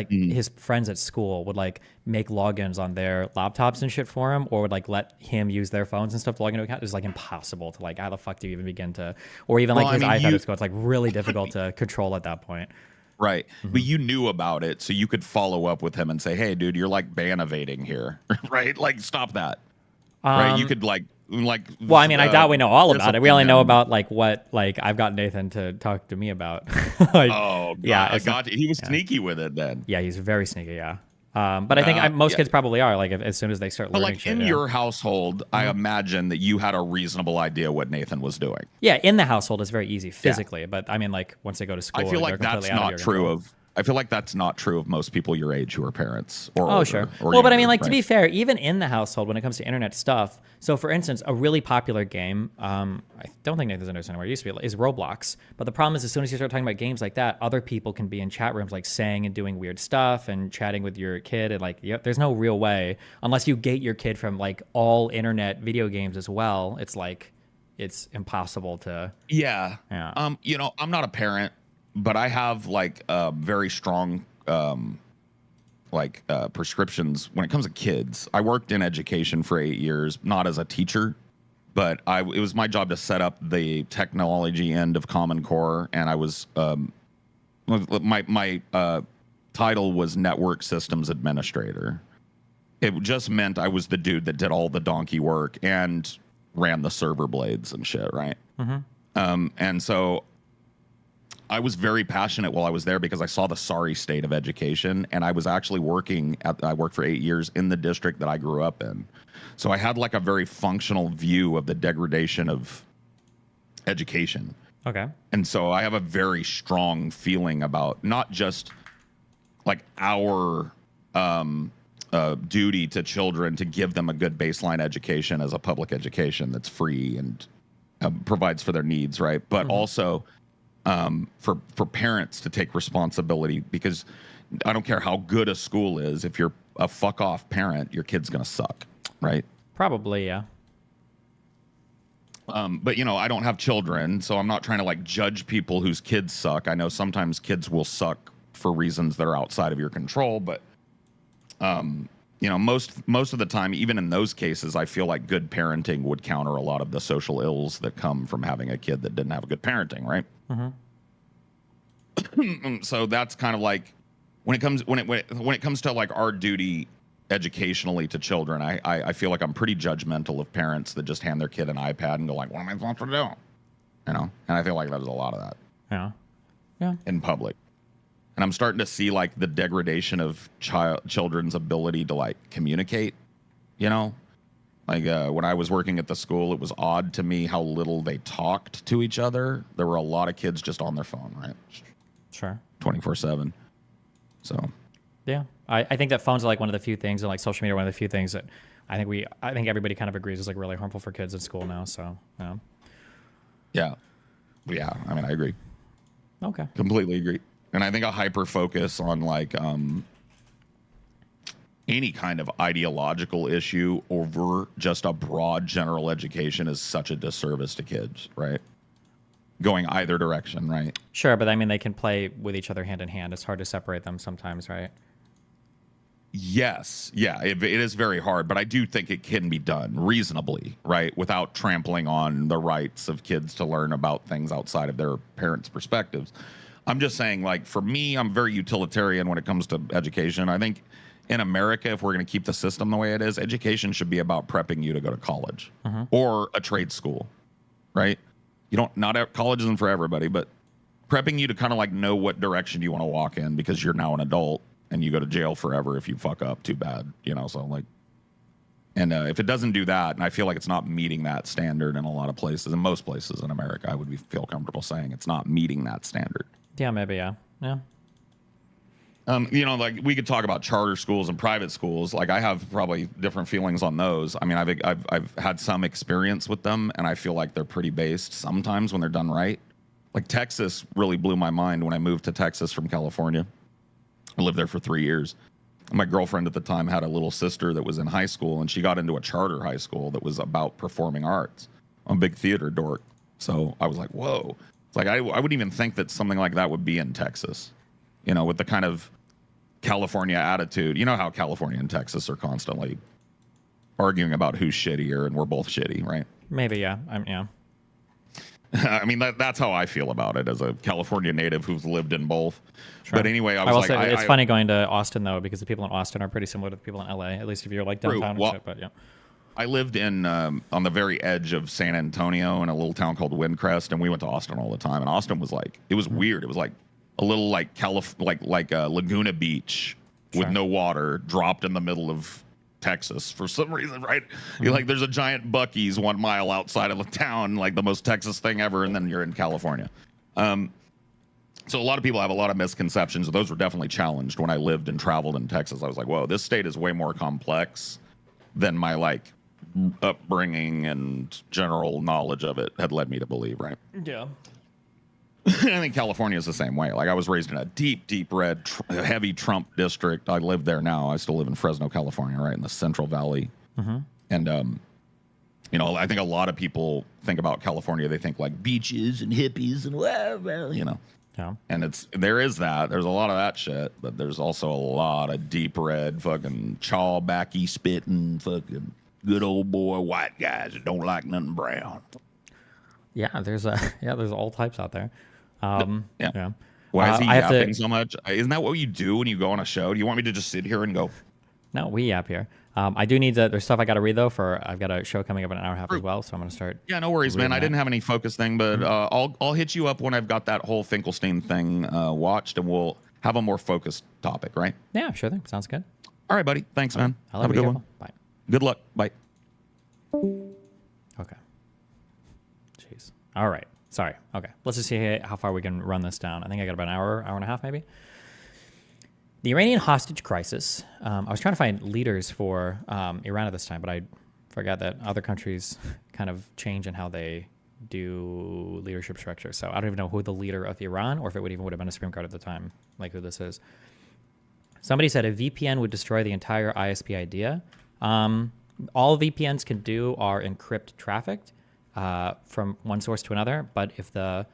his friends at school would like make logins on their laptops and shit for him, or would like let him use their phones and stuff to log into account. It's like impossible to like, how the fuck do you even begin to, or even his iPad at school. It's like really difficult to control at that point. Right. But you knew about it, so you could follow up with him and say, hey, dude, you're like ban evading here. Right? Like, stop that. Right? You could like. Well, I mean, I doubt we know all about it. We only know about like what I've got Nathan to talk to me about. Like, oh, God, yeah. I got you. He was sneaky with it then. Yeah, he's very sneaky, yeah. But I think most kids probably are, like, as soon as they start learning like shit. In your household, I imagine that you had a reasonable idea what Nathan was doing. Yeah, in the household, it's very easy physically. But I mean, like, once they go to school, I feel like that's not true of I feel like that's not true of most people your age who are parents or Oh, older, sure. or Well, but I younger, mean, like, to right? be fair, even in the household, when it comes to internet stuff, so for instance, a really popular game, I don't think there's anywhere, it used to be, is Roblox. But the problem is, as soon as you start talking about games like that, other people can be in chat rooms, like, saying and doing weird stuff and chatting with your kid. And, like, there's no real way, unless you gate your kid from, like, all internet video games as well. It's like, it's impossible to. Yeah. Yeah. You know, I'm not a parent, but I have like very strong prescriptions when it comes to kids. I worked in education for 8 years, not as a teacher, but it was my job to set up the technology end of Common Core, and I was my title was Network Systems Administrator. It just meant I was the dude that did all the donkey work and ran the server blades and shit, right? And so I was very passionate while I was there because I saw the sorry state of education, and I was actually I worked for 8 years in the district that I grew up in. So I had like a very functional view of the degradation of education. Okay. And so I have a very strong feeling about not just like our duty to children to give them a good baseline education as a public education that's free and provides for their needs, right? But also for parents to take responsibility, because I don't care how good a school is, if you're a fuck off parent, your kid's gonna suck, right? Probably, yeah. But you know, I don't have children, so I'm not trying to like judge people whose kids suck. I know sometimes kids will suck for reasons that are outside of your control, but you know, most of the time, even in those cases, I feel like good parenting would counter a lot of the social ills that come from having a kid that didn't have good parenting, right? So that's kind of like when it comes to like our duty educationally to children, I feel like I'm pretty judgmental of parents that just hand their kid an iPad and go like, what am I supposed to do? You know, and I feel like there's a lot of that. Yeah. In public. And I'm starting to see like the degradation of children's ability to like communicate, you know? Like when I was working at the school, it was odd to me how little they talked to each other. There were a lot of kids just on their phone, right? Sure. 24/7. So Yeah, I think that phones are like one of the few things, and like social media are one of the few things that I think everybody kind of agrees is like really harmful for kids in school now. So yeah. I mean, I agree. Okay. Completely agree. And I think a hyper focus on like any kind of ideological issue over just a broad general education is such a disservice to kids, right? Going either direction, right? Sure, but I mean they can play with each other hand in hand. It's hard to separate them sometimes, right? Yes. Yeah, it is very hard, but I do think it can be done reasonably, right? Without trampling on the rights of kids to learn about things outside of their parents' perspectives. I'm just saying, like, for me, I'm very utilitarian when it comes to education. I think in America, if we're going to keep the system the way it is, education should be about prepping you to go to college or a trade school, right? College isn't for everybody, but prepping you to kind of like know what direction you want to walk in, because you're now an adult and you go to jail forever if you fuck up too bad, you know? So like, and if it doesn't do that, and I feel like it's not meeting that standard in a lot of places, in most places in America, I would feel comfortable saying it's not meeting that standard. Yeah, maybe, yeah. You know, like we could talk about charter schools and private schools. Like I have probably different feelings on those. I mean, I've had some experience with them, and I feel like they're pretty based sometimes when they're done right. Like Texas really blew my mind when I moved to Texas from California. I lived there for 3 years. My girlfriend at the time had a little sister that was in high school, and she got into a charter high school that was about performing arts. I'm a big theater dork, so I was like, whoa. It's like I wouldn't even think that something like that would be in Texas, you know, with the kind of California attitude. You know how California and Texas are constantly arguing about who's shittier, and we're both shitty, right? Maybe, yeah. I mean, that's how I feel about it as a California native who's lived in both. Sure. But anyway, I will was say like, it's funny going to Austin though, because the people in Austin are pretty similar to the people in LA, at least if you're like downtown and shit. But yeah. I lived in on the very edge of San Antonio in a little town called Windcrest, and we went to Austin all the time. And Austin was like, it was weird. It was like a little like Laguna Beach with no water, dropped in the middle of Texas for some reason, right? You're like, there's a giant Buc-ee's 1 mile outside of the town, like the most Texas thing ever, and then you're in California. So a lot of people have a lot of misconceptions. Those were definitely challenged when I lived and traveled in Texas. I was like, whoa, this state is way more complex than my like upbringing and general knowledge of it had led me to believe, right? Yeah. I think California is the same way. Like I was raised in a deep, deep red, heavy Trump district. I live there now. I still live in Fresno, California, right in the Central Valley. And you know, I think a lot of people think about California. They think like beaches and hippies and whatever, you know. Yeah. And there is that. There's a lot of that shit, but there's also a lot of deep red, fucking chawbacky spitting, fucking good old boy white guys that don't like nothing brown. Yeah, there's there's all types out there. Yeah. Why is he I have yapping to. so much? Isn't that what you do when you go on a show? Do you want me to just sit here and go? No, we yap here. I do need to. There's stuff I got to read though. I've got a show coming up in an hour and a half as well, so I'm gonna start. Yeah, no worries, man. I didn't have any focus thing, but I'll hit you up when I've got that whole Finkelstein thing watched, and we'll have a more focused topic, right? Yeah, sure thing. Sounds good. All right, buddy. Thanks, man. I'll Have a be good careful. one. Bye. Good luck. Bye. Okay. Jeez. All right. Sorry. Okay. Let's just see how far we can run this down. I think I got about an hour and a half, maybe. The Iranian hostage crisis. I was trying to find leaders for Iran at this time, but I forgot that other countries kind of change in how they do leadership structure. So I don't even know who the leader of Iran, or if it would have been a Supreme Court at the time, like who this is. Somebody said a VPN would destroy the entire ISP idea. All VPNs can do are encrypt traffic from one source to another, but if the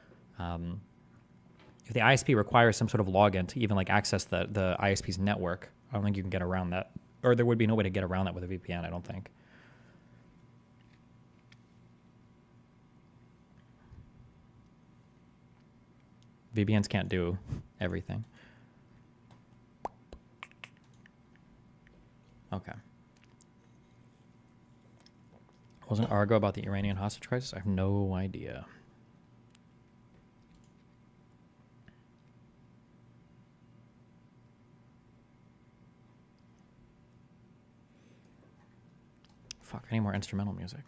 ISP requires some sort of login to even like access the ISP's network, I don't think you can get around that, or there would be no way to get around that with a VPN. I don't think. VPNs can't do everything. Okay. Wasn't Argo about the Iranian hostage crisis? I have no idea. Fuck, I need more instrumental music.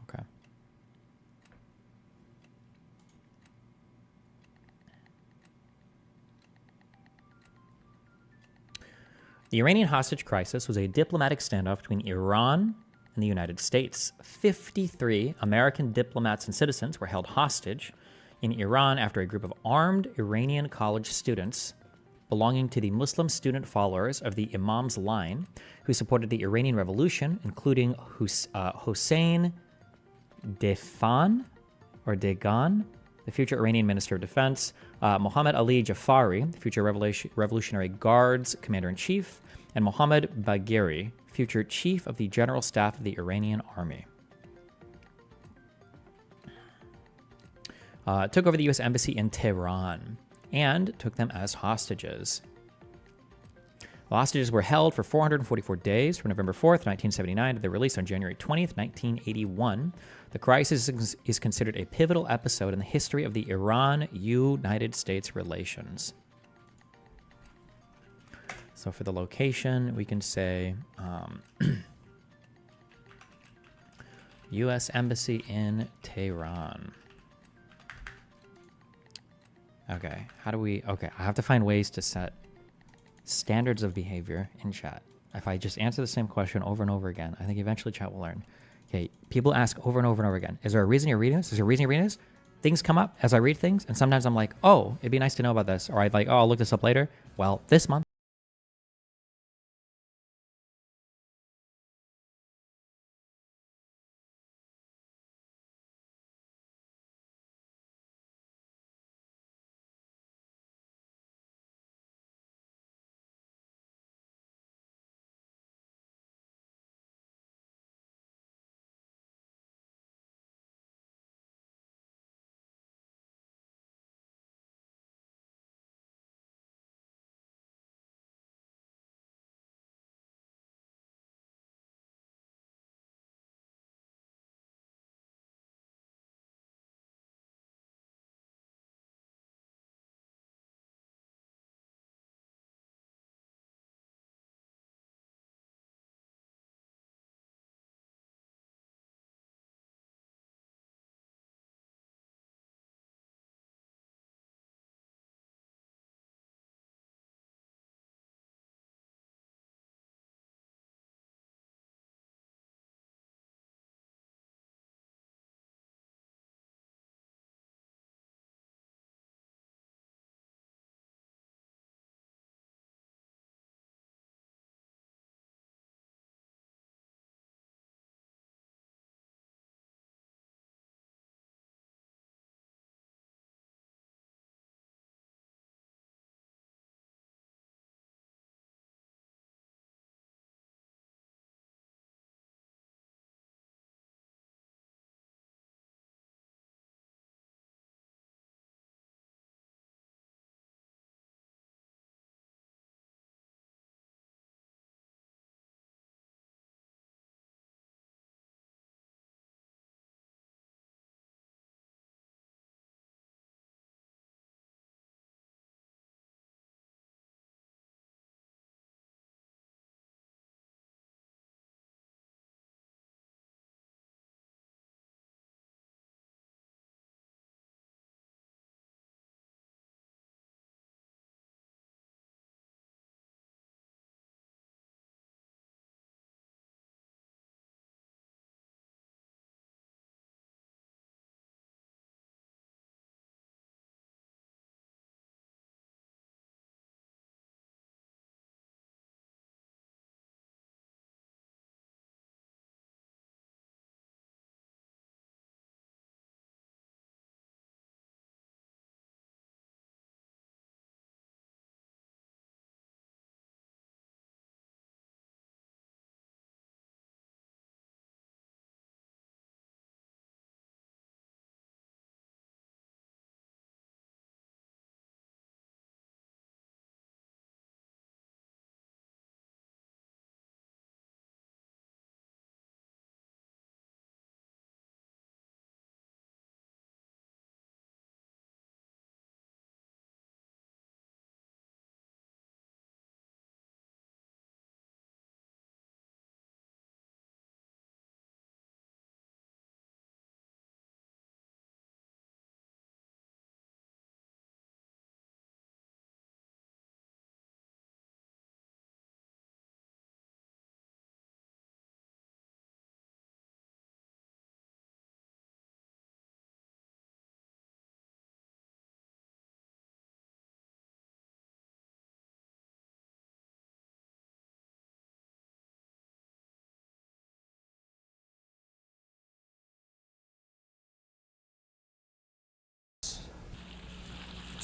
Okay. The Iranian hostage crisis was a diplomatic standoff between Iran and the United States. 53 American diplomats and citizens were held hostage in Iran after a group of armed Iranian college students belonging to the Muslim student followers of the Imam's line, who supported the Iranian Revolution, including Hossein Degan, the future Iranian Minister of Defense, Mohammad Ali Jafari, the future Revolutionary Guards Commander-in-Chief, and Mohammad Bagheri, future Chief of the General Staff of the Iranian Army. Took over the U.S. Embassy in Tehran and took them as hostages. The hostages were held for 444 days from November 4th, 1979 to their release on January 20th, 1981. The crisis is considered a pivotal episode in the history of the Iran-United States relations. So for the location, we can say U.S. Embassy in Tehran. Okay, how do we... Okay, I have to find ways to set standards of behavior in chat. If I just answer the same question over and over again, I think eventually chat will learn. Okay, people ask over and over and over again, is there a reason you're reading this? Is there a reason you're reading this? Things come up as I read things, and sometimes I'm like, oh, it'd be nice to know about this. Or I'd like, oh, I'll look this up later. Well, this month,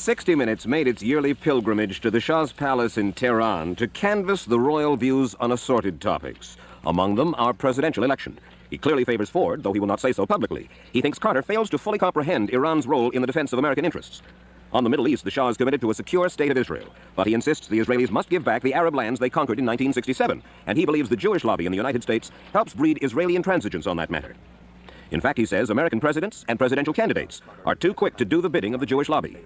60 Minutes made its yearly pilgrimage to the Shah's palace in Tehran to canvass the royal views on assorted topics. Among them, our presidential election. He clearly favors Ford, though he will not say so publicly. He thinks Carter fails to fully comprehend Iran's role in the defense of American interests. On the Middle East, the Shah is committed to a secure state of Israel, but he insists the Israelis must give back the Arab lands they conquered in 1967, and he believes the Jewish lobby in the United States helps breed Israeli intransigence on that matter. In fact, he says American presidents and presidential candidates are too quick to do the bidding of the Jewish lobby.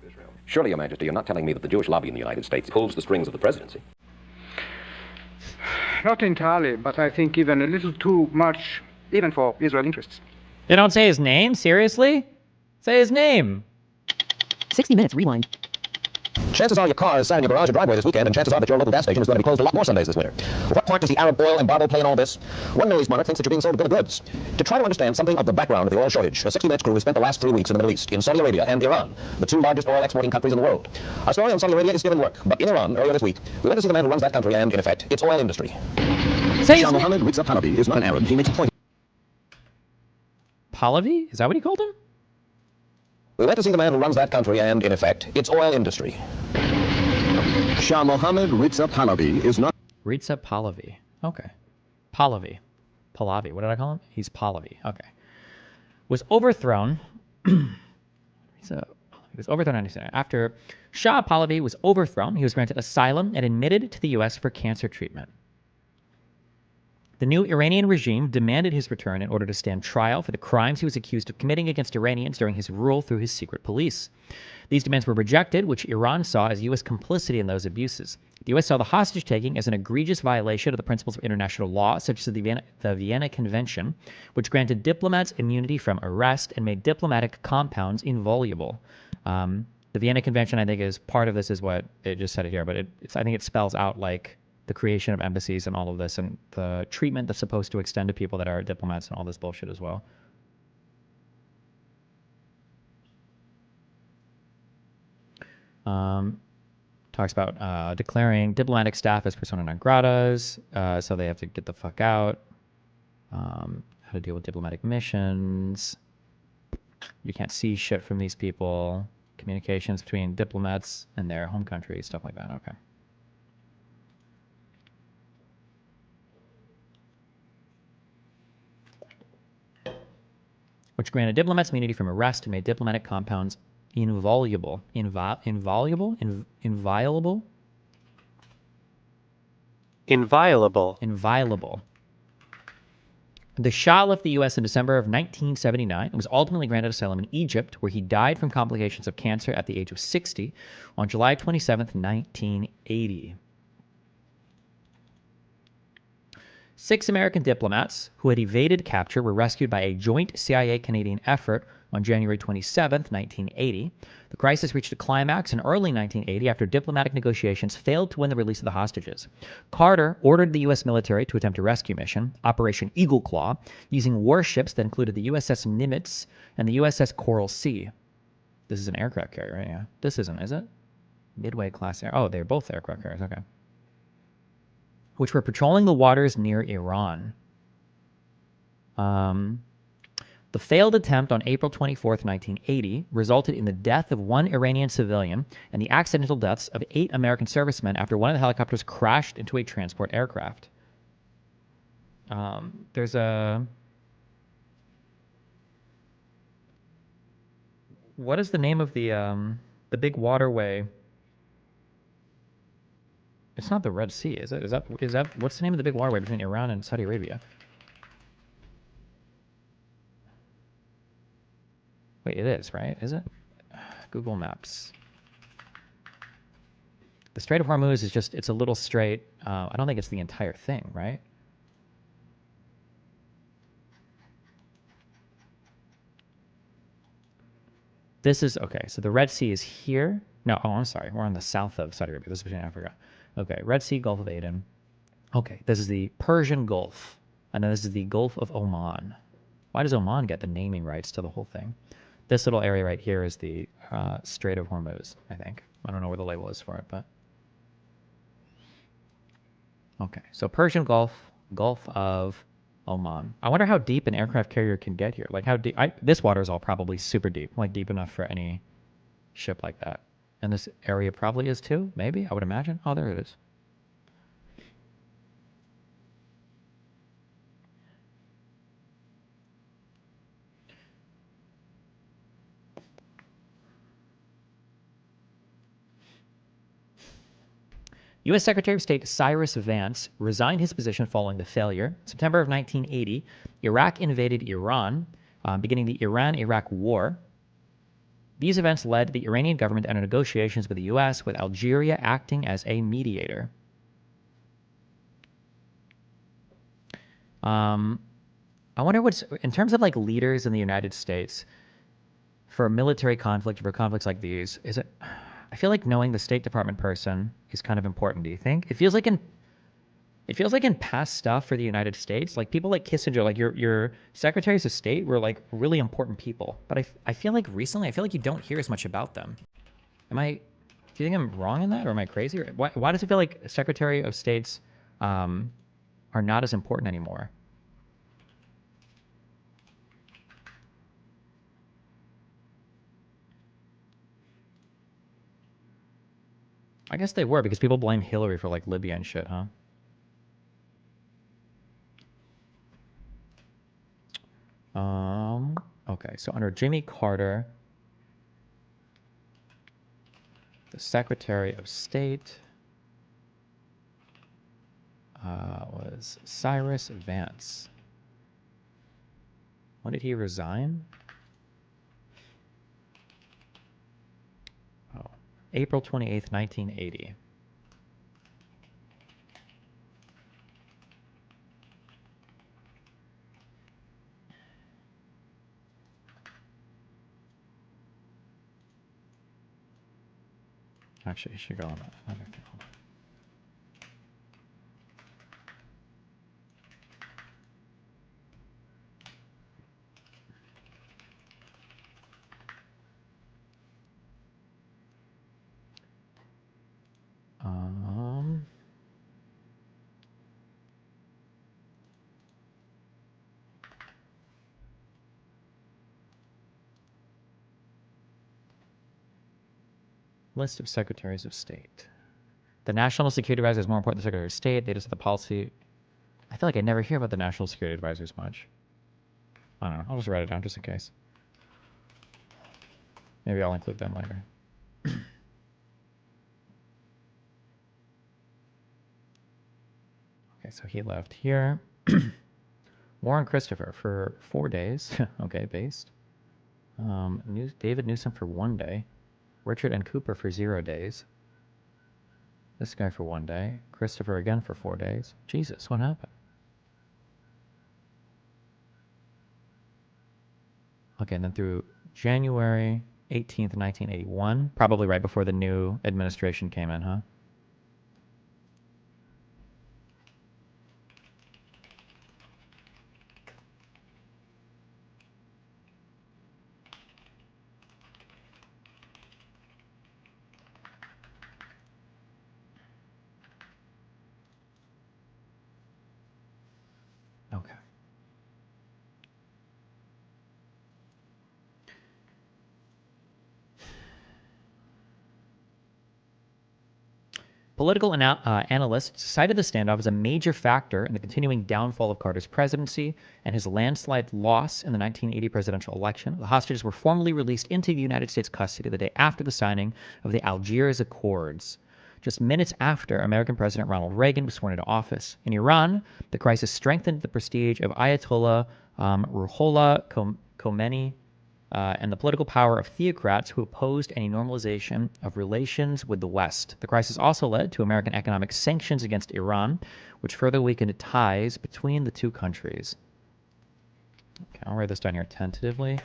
Surely, Your Majesty, you're not telling me that the Jewish lobby in the United States pulls the strings of the presidency? Not entirely, but I think even a little too much, even for Israel interests. They don't say his name? Seriously? Say his name. 60 Minutes Rewind. Chances are your car is sat in your garage or driveway this weekend, and chances are that your local gas station is going to be closed a lot more Sundays this winter. What part does the Arab oil embargo play in all this? One Middle East monarch thinks that you're being sold a bill of goods. To try to understand something of the background of the oil shortage, a 60 Minutes crew has spent the last 3 weeks in the Middle East, in Saudi Arabia and Iran, the two largest oil exporting countries in the world. Our story on Saudi Arabia is still in work, but in Iran, earlier this week, we went to see the man who runs that country and, in effect, its oil industry. Say Shah his name. Mohammed Reza Pahlavi is not an Arab. He makes a point. Pahlavi? Is that what he called him? We went to see the man who runs that country and, in effect, its oil industry. Shah Mohammed Reza Pahlavi is not... Reza Pahlavi. Okay. Pahlavi. Pahlavi. What did I call him? He's Pahlavi. Okay. Was overthrown. Reza Pahlavi was overthrown after Shah Pahlavi was overthrown. He was granted asylum and admitted to the U.S. for cancer treatment. The new Iranian regime demanded his return in order to stand trial for the crimes he was accused of committing against Iranians during his rule through his secret police. These demands were rejected, which Iran saw as U.S. complicity in those abuses. The U.S. saw the hostage-taking as an egregious violation of the principles of international law, such as the Vienna Convention, which granted diplomats immunity from arrest and made diplomatic compounds inviolable. The Vienna Convention, I think, is part of this, is what it just said it here, but I think it spells out like the creation of embassies and all of this, and the treatment that's supposed to extend to people that are diplomats and all this bullshit as well. Talks about declaring diplomatic staff as persona non gratas, so they have to get the fuck out. How to deal with diplomatic missions. You can't see shit from these people. Communications between diplomats and their home country, stuff like that. Okay. Which granted diplomats immunity from arrest and made diplomatic compounds inviolable. Inviolable? Inviolable. Inviolable. The Shah left the U.S. in December of 1979 and was ultimately granted asylum in Egypt, where he died from complications of cancer at the age of 60 on July 27, 1980. 6 American diplomats who had evaded capture were rescued by a joint CIA-Canadian effort on January 27, 1980. The crisis reached a climax in early 1980 after diplomatic negotiations failed to win the release of the hostages. Carter ordered the U.S. military to attempt a rescue mission, Operation Eagle Claw, using warships that included the USS Nimitz and the USS Coral Sea. This is an aircraft carrier, right? Yeah. This isn't, is it? Midway class air. Oh, they're both aircraft carriers. Okay. Which were patrolling the waters near Iran. The failed attempt on April 24th, 1980, resulted in the death of 1 Iranian civilian and the accidental deaths of 8 American servicemen after one of the helicopters crashed into a transport aircraft. There's a... What is the name of the big waterway? It's not the Red Sea, is it? Is that what's the name of the big waterway between Iran and Saudi Arabia? Wait, it is, right? Is it? Google Maps. The Strait of Hormuz is just, it's a little strait. I don't think it's the entire thing, right? This is, okay, so the Red Sea is here. No, oh, I'm sorry. We're on the south of Saudi Arabia. This is between Africa. Okay, Red Sea, Gulf of Aden. Okay, this is the Persian Gulf. And then this is the Gulf of Oman. Why does Oman get the naming rights to the whole thing? This little area right here is the Strait of Hormuz, I think. I don't know where the label is for it, but... Okay, so Persian Gulf, Gulf of Oman. I wonder how deep an aircraft carrier can get here. Like how deep... this water is all probably super deep. Like deep enough for any ship like that. And this area probably is too, maybe, I would imagine. Oh, there it is. U.S. Secretary of State Cyrus Vance resigned his position following the failure. In September of 1980, Iraq invaded Iran, beginning the Iran-Iraq War. These events led the Iranian government to enter negotiations with the U.S., with Algeria acting as a mediator. I wonder what's, in terms of like leaders in the United States, for a military conflict, for conflicts like these, is it, I feel like knowing the State Department person is kind of important. Do you think? It feels like in past stuff for the United States, like people like Kissinger, like your secretaries of state were like really important people. But I feel like recently, I feel like you don't hear as much about them. Do you think I'm wrong in that, or am I crazy? Why does it feel like Secretary of States are not as important anymore? I guess they were, because people blame Hillary for like Libya and shit, huh? Okay, so under Jimmy Carter, the Secretary of State was Cyrus Vance. When did he resign? Oh, April 28th, 1980. Actually, you should go on that. List of Secretaries of State. The National Security Advisor is more important than the Secretary of State. They just have the policy. I feel like I never hear about the National Security Advisors much. I don't know. I'll just write it down just in case. Maybe I'll include them later. Okay, so he left here. Warren Christopher for 4 days. Okay, based. David Newsom for 1 day. Richard N. Cooper for 0 days. This guy for 1 day. Christopher again for 4 days. Jesus, what happened? Okay, and then through January 18th, 1981, probably right before the new administration came in, huh? Okay. Political analysts cited the standoff as a major factor in the continuing downfall of Carter's presidency and his landslide loss in the 1980 presidential election. The hostages were formally released into the United States custody the day after the signing of the Algiers Accords, just minutes after American President Ronald Reagan was sworn into office. In Iran, the crisis strengthened the prestige of Ayatollah Ruhollah Khomeini and the political power of theocrats who opposed any normalization of relations with the West. The crisis also led to American economic sanctions against Iran, which further weakened ties between the two countries. Okay, I'll write this down here tentatively.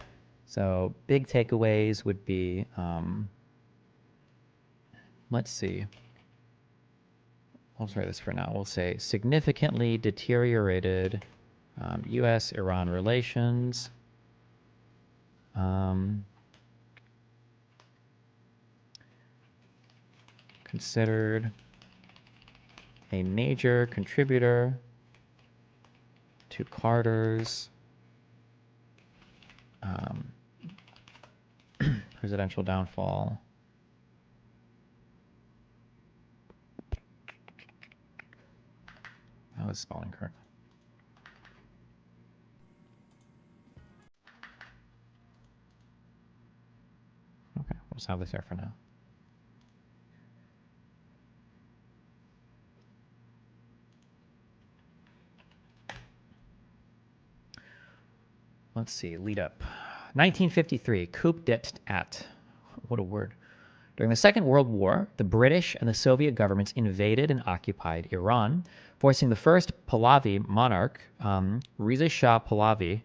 So big takeaways would be, let's see. I'll try this for now. We'll say significantly deteriorated U.S.-Iran relations. Considered a major contributor to Carter's presidential downfall. was spelling correct. Okay, we'll just have this there for now. Let's see, lead up. 1953, coup d'etat. What a word. During the Second World War, the British and the Soviet governments invaded and occupied Iran, forcing the first Pahlavi monarch, Reza Shah Pahlavi,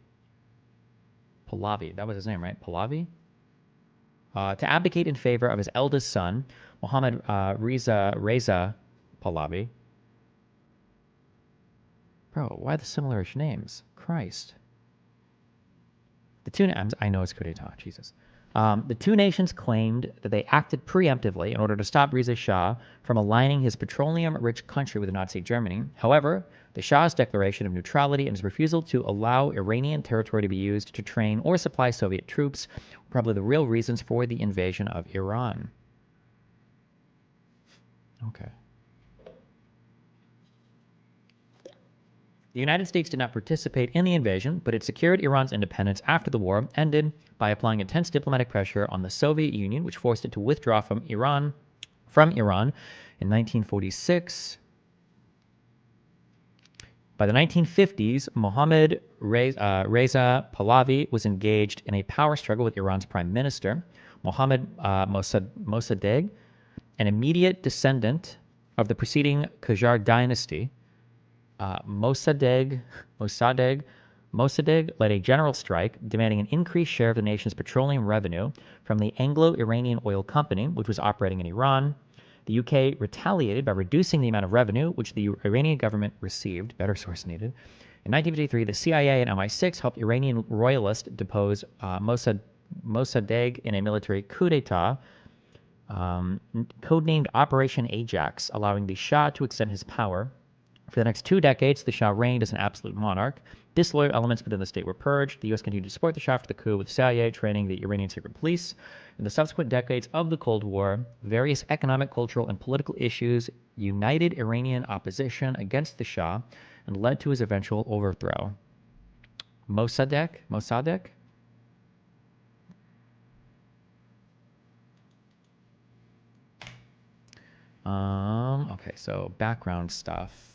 that was his name, right? Pahlavi? To abdicate in favor of his eldest son, Mohammad Reza Pahlavi. Bro, why the similarish names? Christ. I know it's coup d'etat, Jesus. The two nations claimed that they acted preemptively in order to stop Reza Shah from aligning his petroleum-rich country with Nazi Germany. However, the Shah's declaration of neutrality and his refusal to allow Iranian territory to be used to train or supply Soviet troops were probably the real reasons for the invasion of Iran. Okay. The United States did not participate in the invasion, but it secured Iran's independence after the war ended by applying intense diplomatic pressure on the Soviet Union, which forced it to withdraw from Iran in 1946. By the 1950s, Mohammad Reza Pahlavi was engaged in a power struggle with Iran's prime minister, Mohammad Mossadegh, an immediate descendant of the preceding Qajar dynasty. Mossadegh led a general strike demanding an increased share of the nation's petroleum revenue from the Anglo-Iranian Oil Company, which was operating in Iran. The UK retaliated by reducing the amount of revenue which the Iranian government received. Better source needed. In 1953, the CIA and MI6 helped Iranian royalists depose Mossadegh in a military coup d'etat, codenamed Operation Ajax, allowing the Shah to extend his power. For the next 2 decades, the Shah reigned as an absolute monarch. Disloyal elements within the state were purged. The U.S. continued to support the Shah after the coup, with the CIA training the Iranian secret police. In the subsequent decades of the Cold War, various economic, cultural, and political issues united Iranian opposition against the Shah and led to his eventual overthrow. Mossadegh? Okay, so background stuff.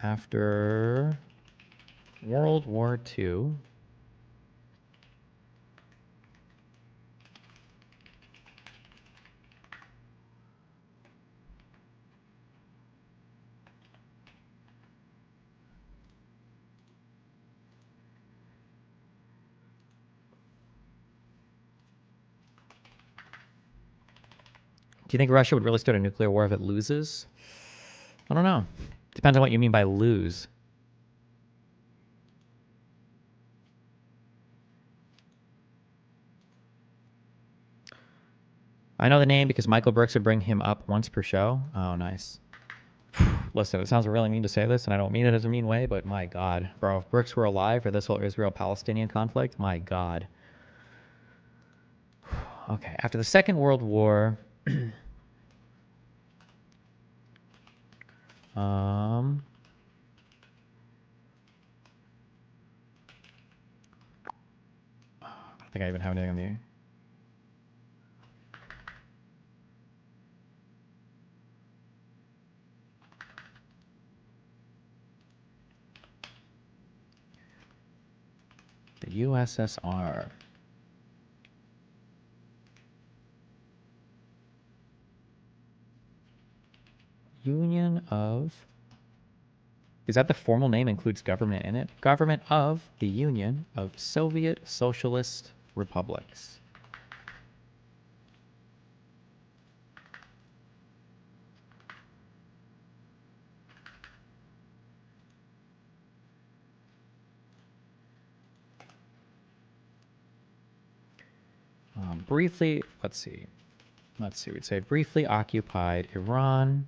After World War II, do you think Russia would really start a nuclear war if it loses? I don't know. Depends on what you mean by lose. I know the name because Michael Brooks would bring him up once per show. Oh, nice. Listen, it sounds really mean to say this, and I don't mean it as a mean way, but my God. Bro, if Brooks were alive for this whole Israel-Palestinian conflict, my God. Okay, after the Second World War... I don't think I even have anything on the... The USSR. Union of... Is that the formal name includes government in it? Government of the Union of Soviet Socialist Republics. Briefly, let's see, we'd say briefly occupied Iran.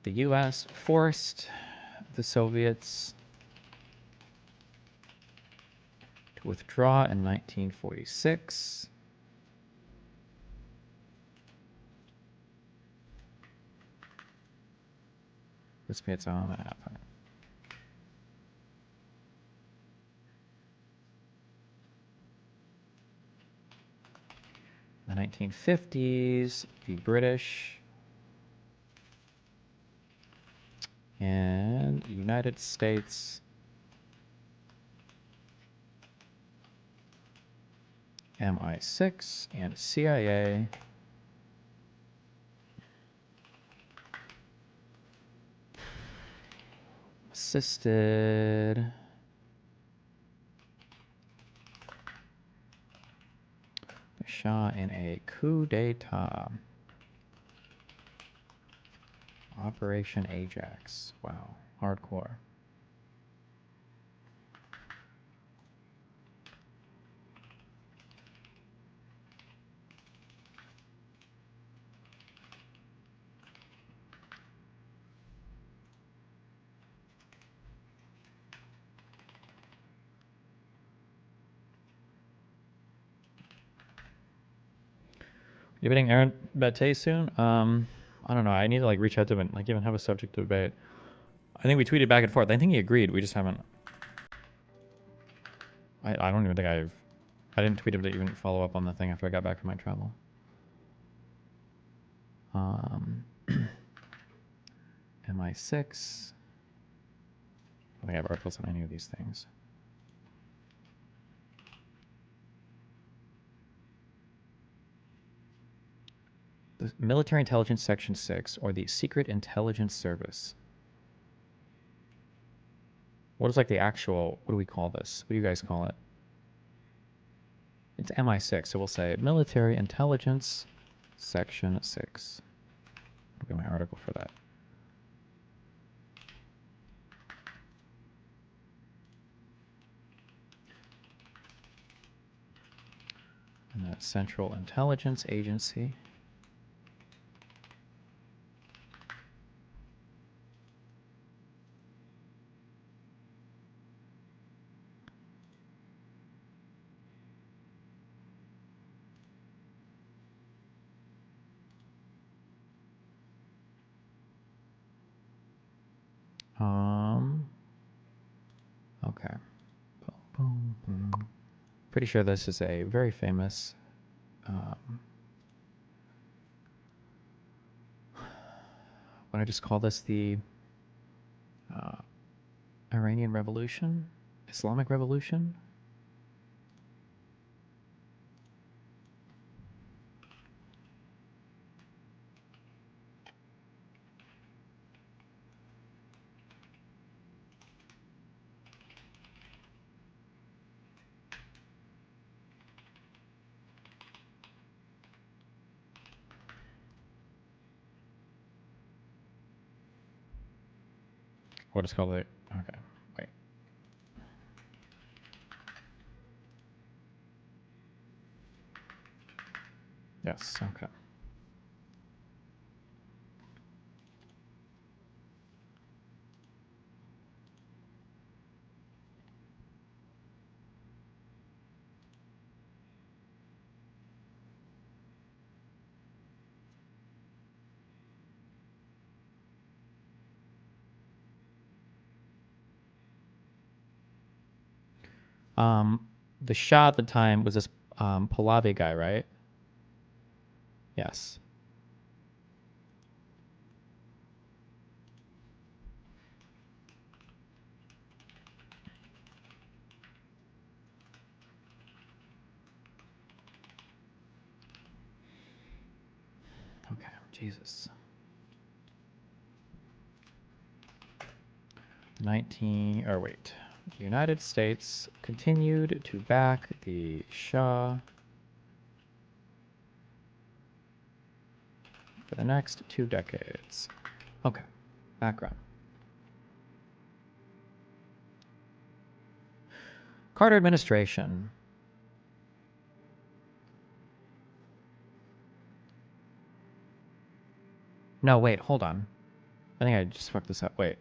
The U.S. forced the Soviets to withdraw in 1946. This be its own app. The 1950s, the British and United States MI6 and CIA assisted the Shah in a coup d'etat. Operation Ajax. Wow, hardcore. You bidding Aaron Bate soon? I don't know. I need to like reach out to him and like even have a subject to debate. I think we tweeted back and forth. I think he agreed. We just haven't. I don't even think I didn't tweet him to even follow up on the thing after I got back from my travel. MI6. I don't think I have articles on any of these things. The Military Intelligence Section 6, or the Secret Intelligence Service. What is like the actual, what do we call this? What do you guys call it? It's MI6, so we'll say Military Intelligence Section 6. I'll get my article for that. And the Central Intelligence Agency. Okay. Boom, boom, boom. Pretty sure this is a very famous what I just call this the Iranian Revolution? Islamic Revolution? What is called it? Okay, wait. Yes, okay. The Shah at the time was this Pahlavi guy, right? Yes. Okay, Jesus. 19, or wait. The United States continued to back the Shah for the next 2 decades. Okay, background. Carter administration. No, wait, hold on. I think I just fucked this up. Wait.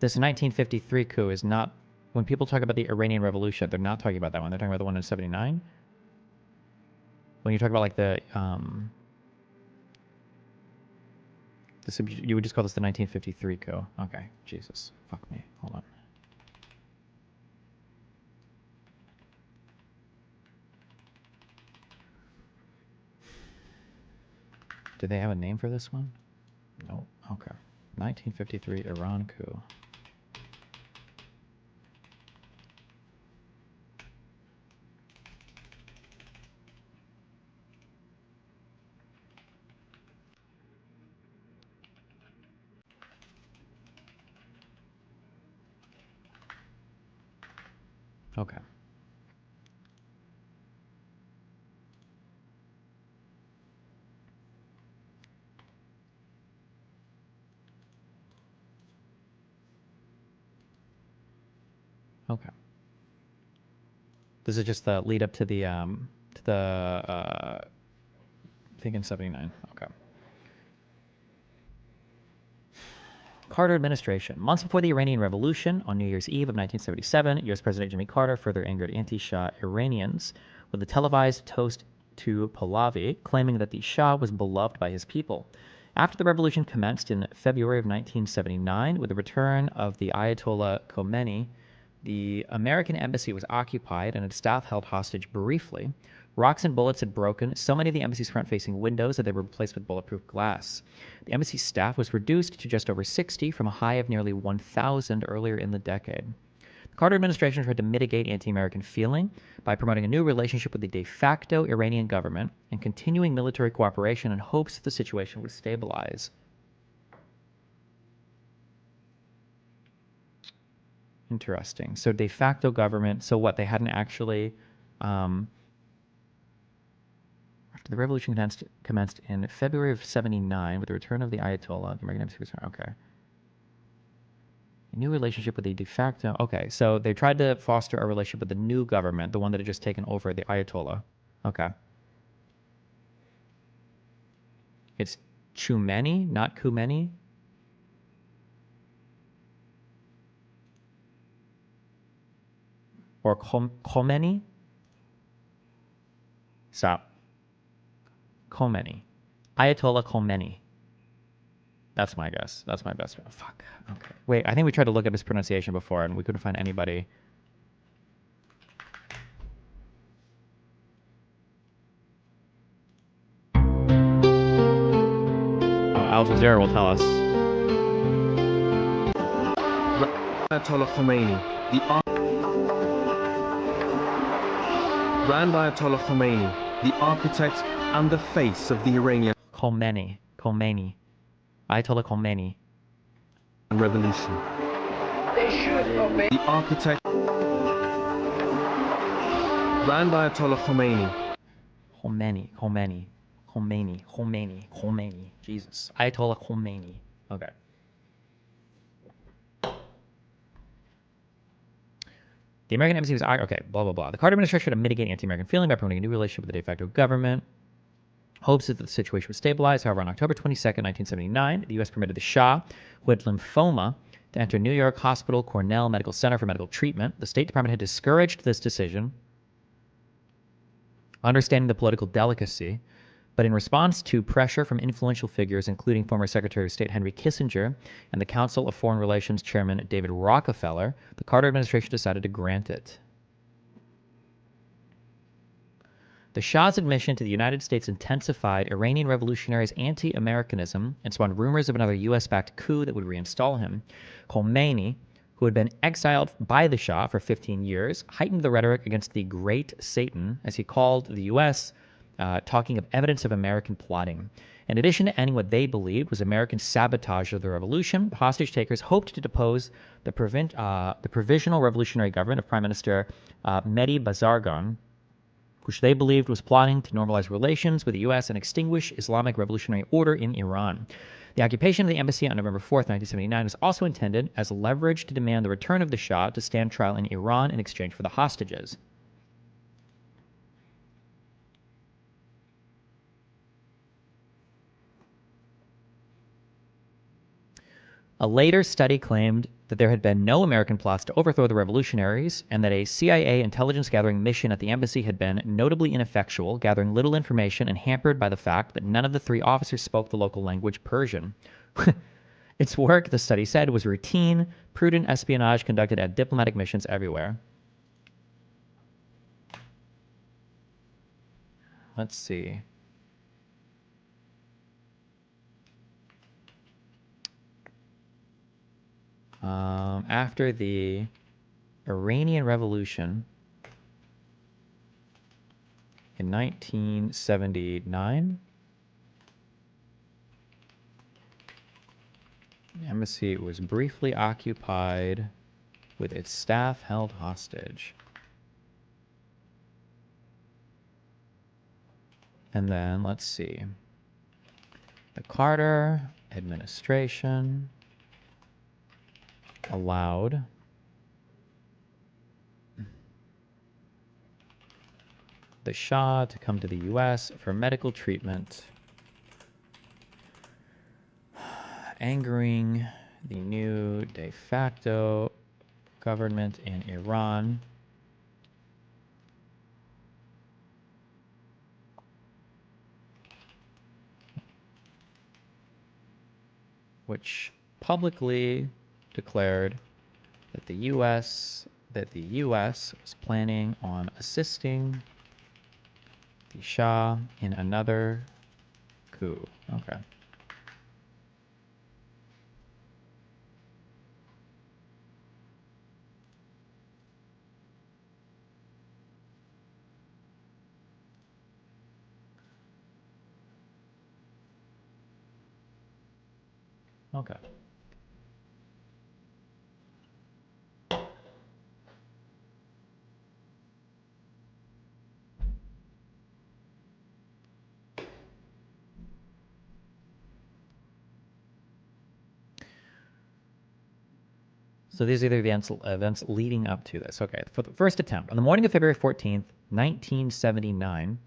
This 1953 coup is not, when people talk about the Iranian Revolution, they're not talking about that one. They're talking about the one in 79. When you talk about like you would just call this the 1953 coup. Okay, Jesus, fuck me. Hold on. Do they have a name for this one? No. Okay. 1953 Iran coup. Okay. Okay. This is just the lead up to the I think in 79. Okay. Carter administration. Months before the Iranian Revolution, on New Year's Eve of 1977, U.S. President Jimmy Carter further angered anti-Shah Iranians with a televised toast to Pahlavi, claiming that the Shah was beloved by his people. After the revolution commenced in February of 1979, with the return of the Ayatollah Khomeini, the American embassy was occupied and its staff held hostage briefly. Rocks and bullets had broken so many of the embassy's front-facing windows that they were replaced with bulletproof glass. The embassy's staff was reduced to just over 60 from a high of nearly 1,000 earlier in the decade. The Carter administration tried to mitigate anti-American feeling by promoting a new relationship with the de facto Iranian government and continuing military cooperation in hopes that the situation would stabilize. Interesting. So de facto government, so what, they hadn't actually... After the revolution commenced in February of 79 with the return of the Ayatollah, the American embassy was... Okay. A new relationship with the de facto... Okay, so they tried to foster a relationship with the new government, the one that had just taken over, the Ayatollah. Okay. It's Chumeni, not Khomeini. Or Khomeini? Stop. Khomeini. Ayatollah Khomeini. That's my guess. That's my best. Fuck. Okay. Wait, I think we tried to look up his pronunciation before and we couldn't find anybody. Al Jazeera will tell us. Ayatollah Khomeini, Grand Ayatollah Khomeini, the architect and the face of the Iranian Khomeini. Ayatollah Khomeini. Revolution. The architect. Grand Ayatollah Khomeini. Khomeini. Jesus. Ayatollah Khomeini. Okay. The American embassy was... Okay, blah, blah, blah. The Carter administration tried to mitigate anti-American feeling by promoting a new relationship with the de facto government. Hopes that the situation would stabilize. However, on October 22nd, 1979, the U.S. permitted the Shah, who had lymphoma, to enter New York Hospital Cornell Medical Center for medical treatment. The State Department had discouraged this decision, understanding the political delicacy, but in response to pressure from influential figures, including former Secretary of State Henry Kissinger and the Council of Foreign Relations Chairman David Rockefeller, the Carter administration decided to grant it. The Shah's admission to the United States intensified Iranian revolutionaries' anti-Americanism and spawned rumors of another U.S.-backed coup that would reinstall him. Khomeini, who had been exiled by the Shah for 15 years, heightened the rhetoric against the Great Satan, as he called the U.S., talking of evidence of American plotting. In addition to ending what they believed was American sabotage of the revolution, the hostage takers hoped to depose the Provisional Revolutionary Government of Prime Minister Mehdi Bazargan, which they believed was plotting to normalize relations with the U.S. and extinguish Islamic revolutionary order in Iran. The occupation of the embassy on November 4th, 1979 was also intended as leverage to demand the return of the Shah to stand trial in Iran in exchange for the hostages. A later study claimed that there had been no American plots to overthrow the revolutionaries and that a CIA intelligence gathering mission at the embassy had been notably ineffectual, gathering little information and hampered by the fact that none of the 3 officers spoke the local language, Persian. Its work, the study said, was routine, prudent espionage conducted at diplomatic missions everywhere. Let's see. After the Iranian Revolution in 1979, the embassy was briefly occupied with its staff held hostage. And then, let's see. The Carter administration allowed the Shah to come to the U.S. for medical treatment, angering the new de facto government in Iran. Which publicly declared that the U.S. was planning on assisting the Shah in another coup. Okay. Okay. So these are the events leading up to this. Okay, for the first attempt, on the morning of February 14th, 1979,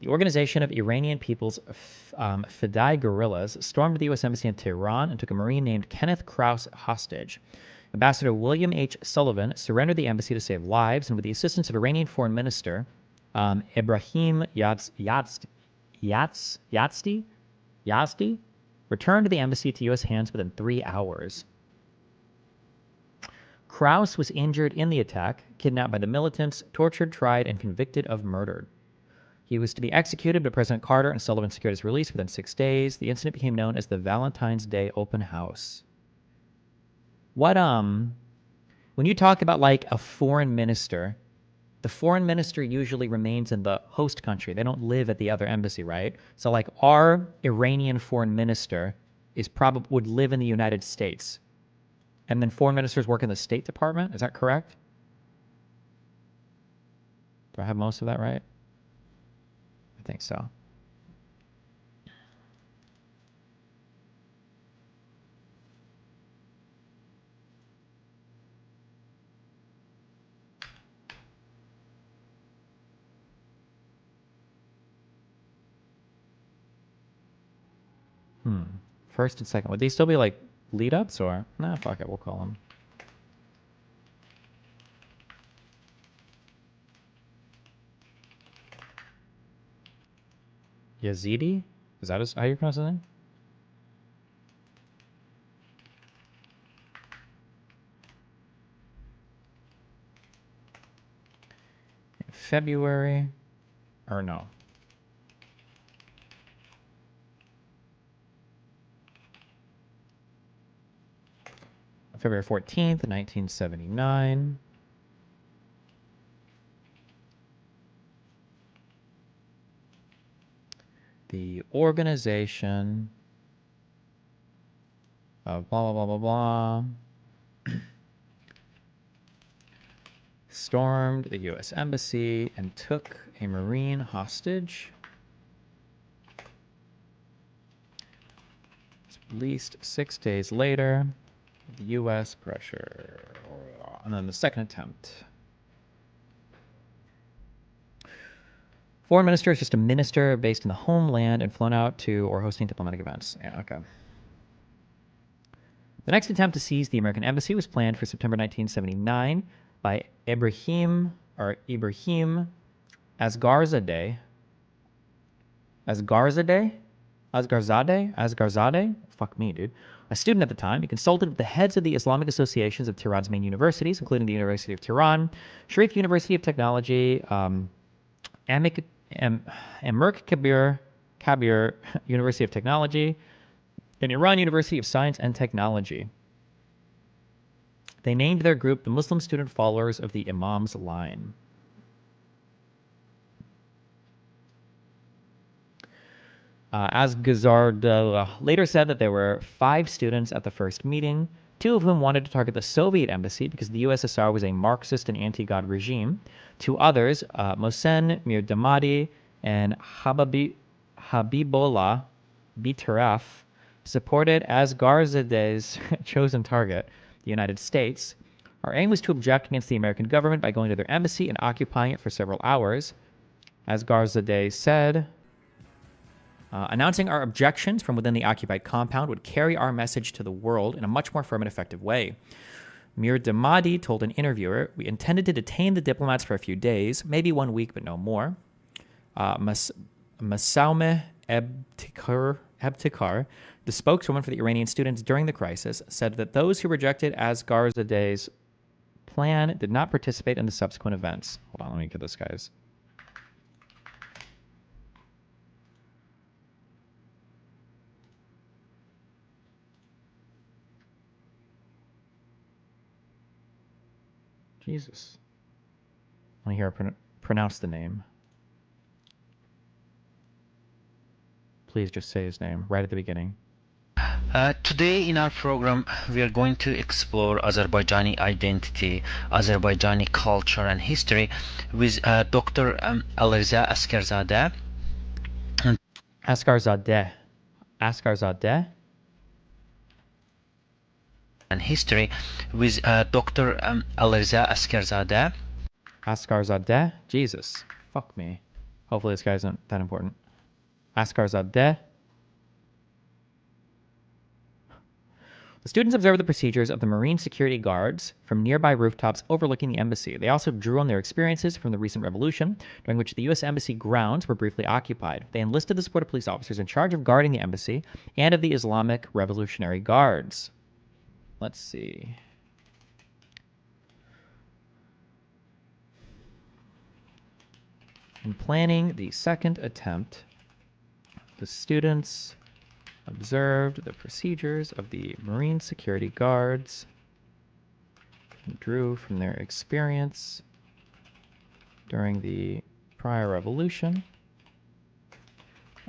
the Organization of Iranian People's Fidai guerrillas stormed the U.S. Embassy in Tehran and took a Marine named Kenneth Krause hostage. Ambassador William H. Sullivan surrendered the embassy to save lives, and with the assistance of Iranian Foreign Minister Ibrahim Yazdi, returned the embassy to U.S. hands within 3 hours. Krause was injured in the attack, kidnapped by the militants, tortured, tried, and convicted of murder. He was to be executed, but President Carter and Sullivan secured his release within 6 days. The incident became known as the Valentine's Day Open House. What, when you talk about like a foreign minister, the foreign minister usually remains in the host country. They don't live at the other embassy, right? So like our Iranian foreign minister would live in the United States. And then foreign ministers work in the State Department. Is that correct? Do I have most of that right? I think so. First and second. Would these still be like lead-ups or? Nah, fuck it. We'll call them. Yazidi? Is that how you pronounce his name? In February. Or no. February 14th, 1979. The organization of blah, blah, blah, blah, blah, stormed the U.S. Embassy and took a Marine hostage. Was released 6 days later. The U.S. pressure. And then the second attempt. Foreign minister is just a minister based in the homeland and flown out to or hosting diplomatic events. Yeah, okay. The next attempt to seize the American embassy was planned for September 1979 by Ibrahim Asgharzadeh. Asgharzadeh? Fuck me, dude. A student at the time, he consulted with the heads of the Islamic associations of Tehran's main universities, including the University of Tehran, Sharif University of Technology, Amirk Kabir University of Technology, and Iran University of Science and Technology. They named their group the Muslim Student Followers of the Imam's Line. Asghazardeh later said that there were 5 students at the first meeting, 2 of whom wanted to target the Soviet embassy because the USSR was a Marxist and anti-God regime. 2 others, Mohsen Mirdamadi and Habibullah Bitaraf, supported Asgharzadeh's chosen target, the United States. Our aim was to object against the American government by going to their embassy and occupying it for several hours. Asgharzadeh said, announcing our objections from within the occupied compound would carry our message to the world in a much more firm and effective way. Mirdamadi told an interviewer, we intended to detain the diplomats for a few days, maybe 1 week, but no more. Masaumeh Ebtekar, the spokeswoman for the Iranian students during the crisis, said that those who rejected Asgharzadeh's plan did not participate in the subsequent events. Hold on, let me get this, guys. Jesus. I want to hear her pronounce the name. Please just say his name right at the beginning. Today in our program, we are going to explore Azerbaijani identity, Azerbaijani culture and history with Dr. Alireza Asgarzadeh. Asgarzadeh. And history with Dr. Alireza Asgarzadeh. Asgarzadeh? Jesus. Fuck me. Hopefully this guy isn't that important. Asgarzadeh. The students observed the procedures of the Marine security guards from nearby rooftops overlooking the embassy. They also drew on their experiences from the recent revolution, during which the U.S. embassy grounds were briefly occupied. They enlisted the support of police officers in charge of guarding the embassy and of the Islamic Revolutionary Guards. Let's see. In planning the second attempt, the students observed the procedures of the Marine security guards and drew from their experience during the prior revolution.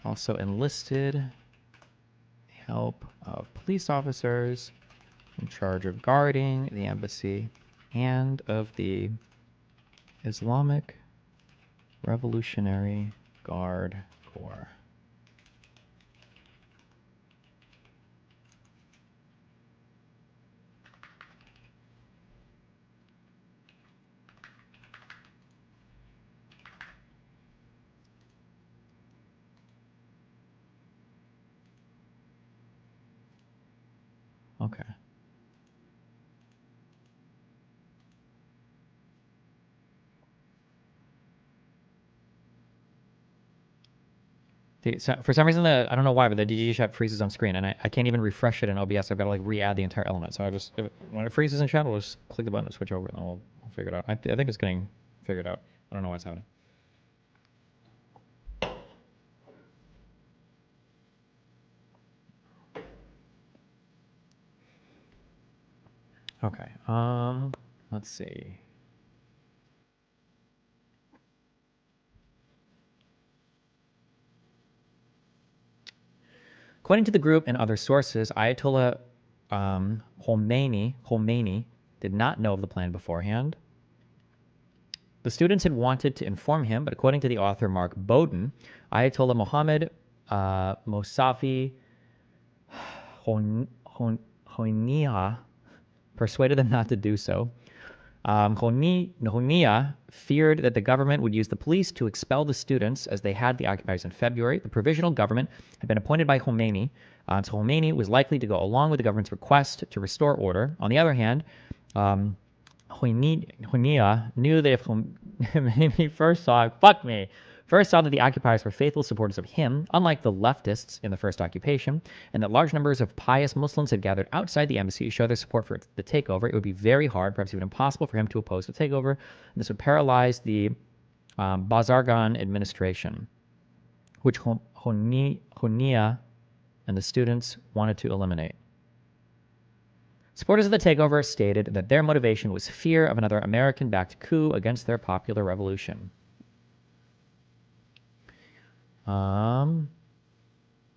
Also enlisted the help of police officers in charge of guarding the embassy and of the Islamic Revolutionary Guard Corps. Okay. So for some reason, I don't know why, but the DG chat freezes on screen, and I can't even refresh it in OBS. I've got to like re-add the entire element. So when it freezes in chat, I'll just click the button to switch over, and we'll figure it out. I think it's getting figured out. I don't know what's happening. Okay. Let's see. According to the group and other sources, Ayatollah Khomeini did not know of the plan beforehand. The students had wanted to inform him, but according to the author Mark Bowden, Ayatollah Mohammad Mossavi Khomeini persuaded them not to do so. Honia feared that the government would use the police to expel the students as they had the occupiers in February. The provisional government had been appointed by Khomeini, so Khomeini was likely to go along with the government's request to restore order. On the other hand, Honia knew that if Khomeini first saw that the occupiers were faithful supporters of him, unlike the leftists in the first occupation, and that large numbers of pious Muslims had gathered outside the embassy to show their support for the takeover, it would be very hard, perhaps even impossible, for him to oppose the takeover. And this would paralyze the Bazargan administration, which Honia and the students wanted to eliminate. Supporters of the takeover stated that their motivation was fear of another American-backed coup against their popular revolution.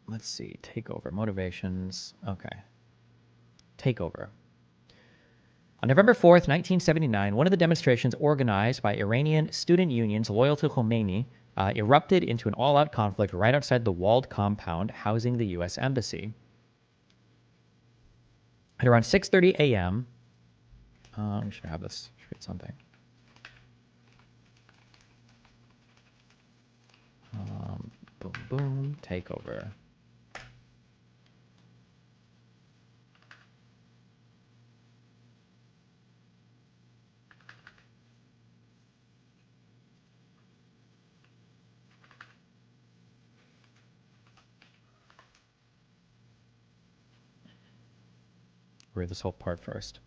Let's see. Takeover. Motivations. Okay. Takeover. On November 4th, 1979, one of the demonstrations organized by Iranian student unions loyal to Khomeini erupted into an all-out conflict right outside the walled compound housing the U.S. Embassy. At around 6:30 a.m., we should have this. Should something. Boom, boom, takeover. Read this whole part first.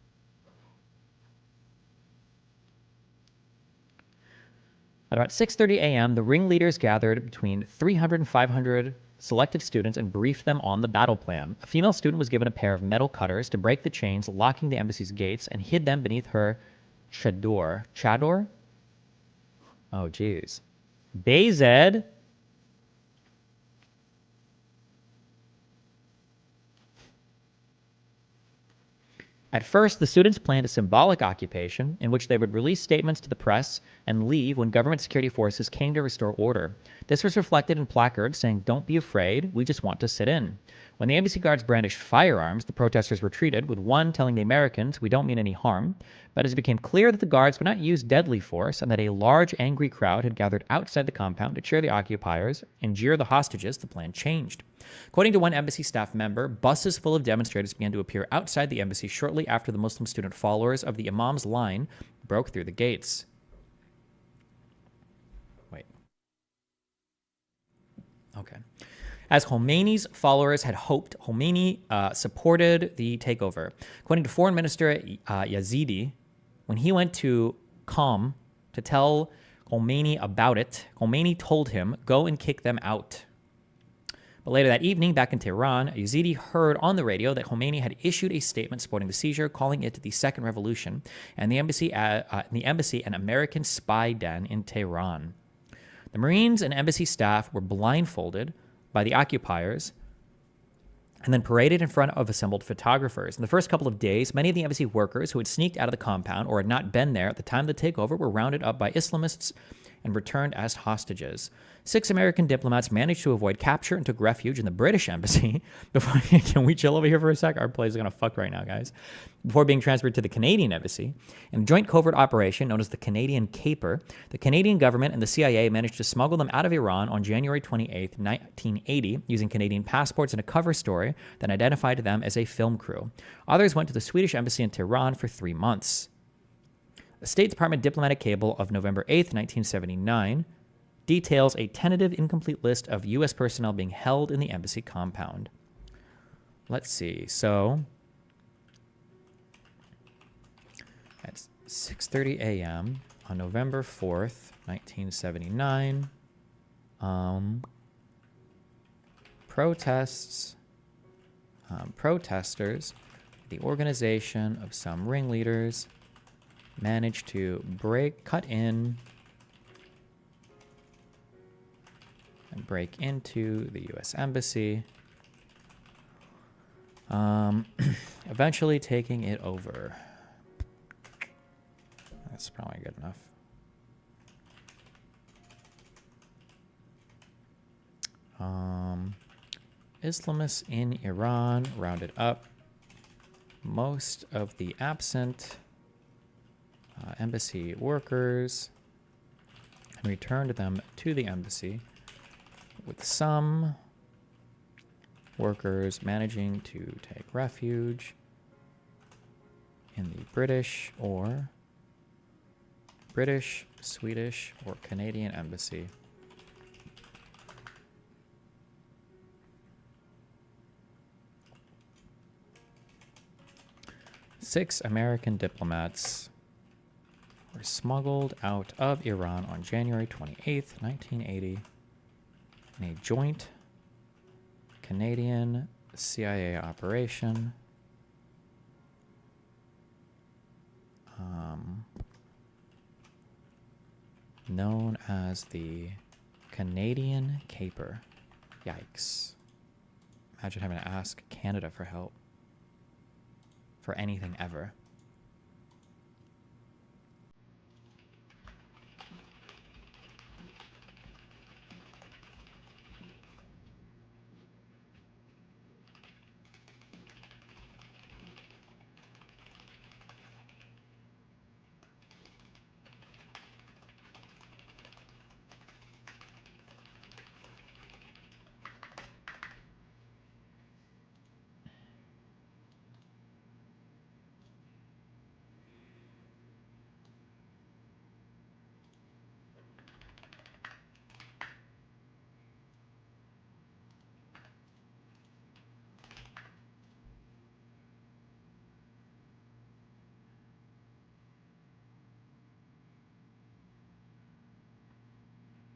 At about 6:30 a.m., the ringleaders gathered between 300 and 500 selected students and briefed them on the battle plan. A female student was given a pair of metal cutters to break the chains locking the embassy's gates and hid them beneath her chador. Chador? Oh, geez. Bayzed? At first, the students planned a symbolic occupation in which they would release statements to the press and leave when government security forces came to restore order. This was reflected in placards saying, "Don't be afraid, we just want to sit in." When the embassy guards brandished firearms, the protesters retreated, with one telling the Americans, "We don't mean any harm." But as it became clear that the guards would not use deadly force and that a large, angry crowd had gathered outside the compound to cheer the occupiers and jeer the hostages, the plan changed. According to one embassy staff member, buses full of demonstrators began to appear outside the embassy shortly after the Muslim student followers of the Imam's line broke through the gates. Wait. Okay. As Khomeini's followers had hoped, Khomeini supported the takeover. According to Foreign Minister Yazidi, when he went to Qom to tell Khomeini about it, Khomeini told him, "Go and kick them out." But later that evening, back in Tehran, Yazidi heard on the radio that Khomeini had issued a statement supporting the seizure, calling it the Second Revolution, and the embassy an American spy den in Tehran. The Marines and embassy staff were blindfolded by the occupiers and then paraded in front of assembled photographers. In the first couple of days, many of the embassy workers who had sneaked out of the compound or had not been there at the time of the takeover were rounded up by Islamists and returned as hostages. 6 American diplomats managed to avoid capture and took refuge in the British embassy. Can we chill over here for a sec? Our place is going to fuck right now, guys. Before being transferred to the Canadian embassy. In a joint covert operation known as the Canadian Caper, the Canadian government and the CIA managed to smuggle them out of Iran on January 28, 1980, using Canadian passports and a cover story that identified them as a film crew. Others went to the Swedish embassy in Tehran for 3 months. The State Department diplomatic cable of November 8, 1979, details a tentative incomplete list of U.S. personnel being held in the embassy compound. Let's see. So, at 6:30 a.m. on November 4th, 1979, protesters, the organization of some ringleaders, managed to cut in and break into the U.S. Embassy, eventually taking it over. That's probably good enough. Islamists in Iran rounded up most of the absent embassy workers and returned them to the embassy, with some workers managing to take refuge in the British, Swedish, or Canadian embassy. Six American diplomats were smuggled out of Iran on January 28th, 1980, in a joint Canadian CIA operation. Known as the Canadian Caper. Yikes. Imagine having to ask Canada for help. For anything ever.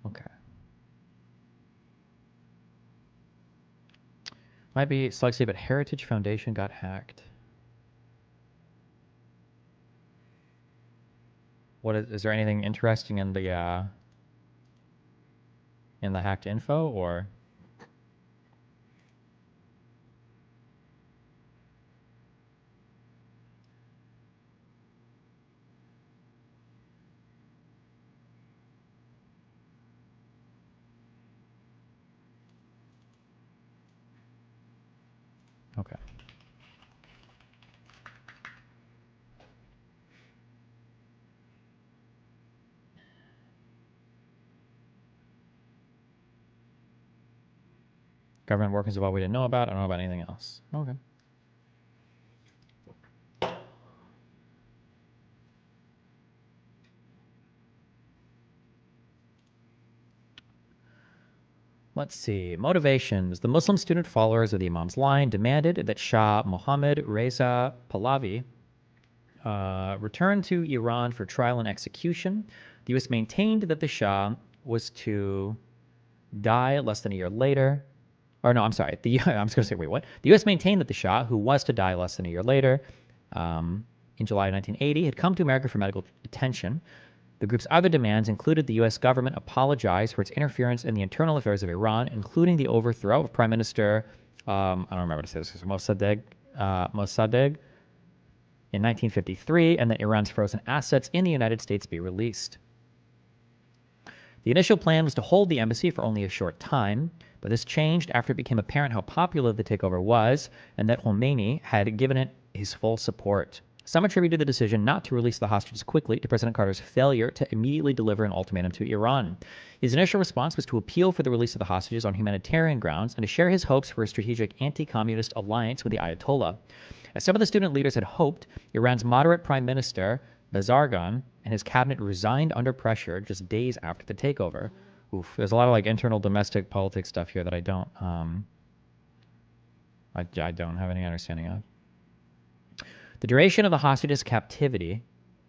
Okay. Might be slightly, but Heritage Foundation got hacked. What is there anything interesting in the hacked info, or? Okay. Government workings of all we didn't know about. I don't know about anything else. Okay. Let's see. Motivations. The Muslim student followers of the Imam's line demanded that Shah Mohammad Reza Pahlavi return to Iran for trial and execution. The U.S. maintained that the Shah was to die less than a year later. Or no, I'm sorry. I'm just going to say, wait, what? The U.S. maintained that the Shah, who was to die less than a year later, in July 1980, had come to America for medical attention. The group's other demands included the U.S. government apologize for its interference in the internal affairs of Iran, including the overthrow of Prime Minister, I don't remember how to say this, Mossadegh in 1953, and that Iran's frozen assets in the United States be released. The initial plan was to hold the embassy for only a short time, but this changed after it became apparent how popular the takeover was and that Khomeini had given it his full support. Some attributed the decision not to release the hostages quickly to President Carter's failure to immediately deliver an ultimatum to Iran. His initial response was to appeal for the release of the hostages on humanitarian grounds and to share his hopes for a strategic anti-communist alliance with the Ayatollah. As some of the student leaders had hoped, Iran's moderate Prime Minister, Bazargan, and his cabinet resigned under pressure just days after the takeover. Oof, there's a lot of like internal domestic politics stuff here that I don't have any understanding of. The duration of the hostages' captivity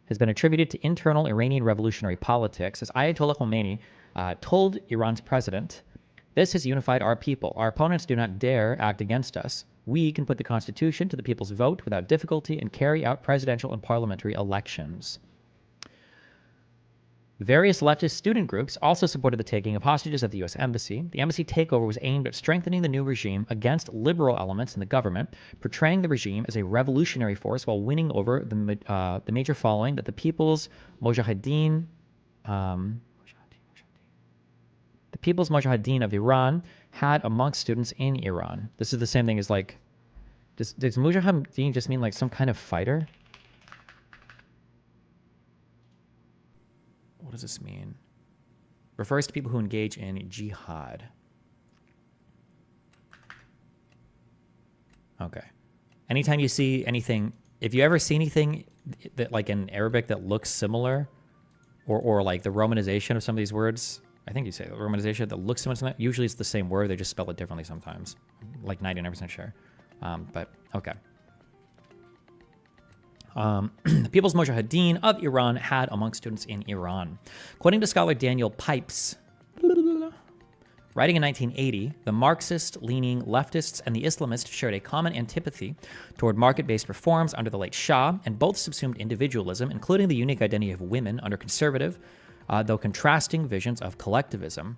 has been attributed to internal Iranian revolutionary politics, as Ayatollah Khomeini told Iran's president, "This has unified our people. Our opponents do not dare act against us. We can put the constitution to the people's vote without difficulty and carry out presidential and parliamentary elections." Various leftist student groups also supported the taking of hostages at the U.S. Embassy. The embassy takeover was aimed at strengthening the new regime against liberal elements in the government, portraying the regime as a revolutionary force while winning over the major following that the People's Mojahedin of Iran had amongst students in Iran. This is the same thing as like, does Mujahideen just mean like some kind of fighter? does this mean? Refers to people who engage in jihad. Okay. Anytime you see anything, if you ever see anything that like in Arabic that looks similar, or like the romanization of some of these words, I think you say the romanization that looks similar to that, usually it's the same word, they just spell it differently sometimes. Like 99% sure. But okay. The People's Mujahideen of Iran had among students in Iran. According to scholar Daniel Pipes, writing in 1980, the Marxist-leaning leftists and the Islamists shared a common antipathy toward market-based reforms under the late Shah, and both subsumed individualism, including the unique identity of women under conservative, though contrasting visions of collectivism.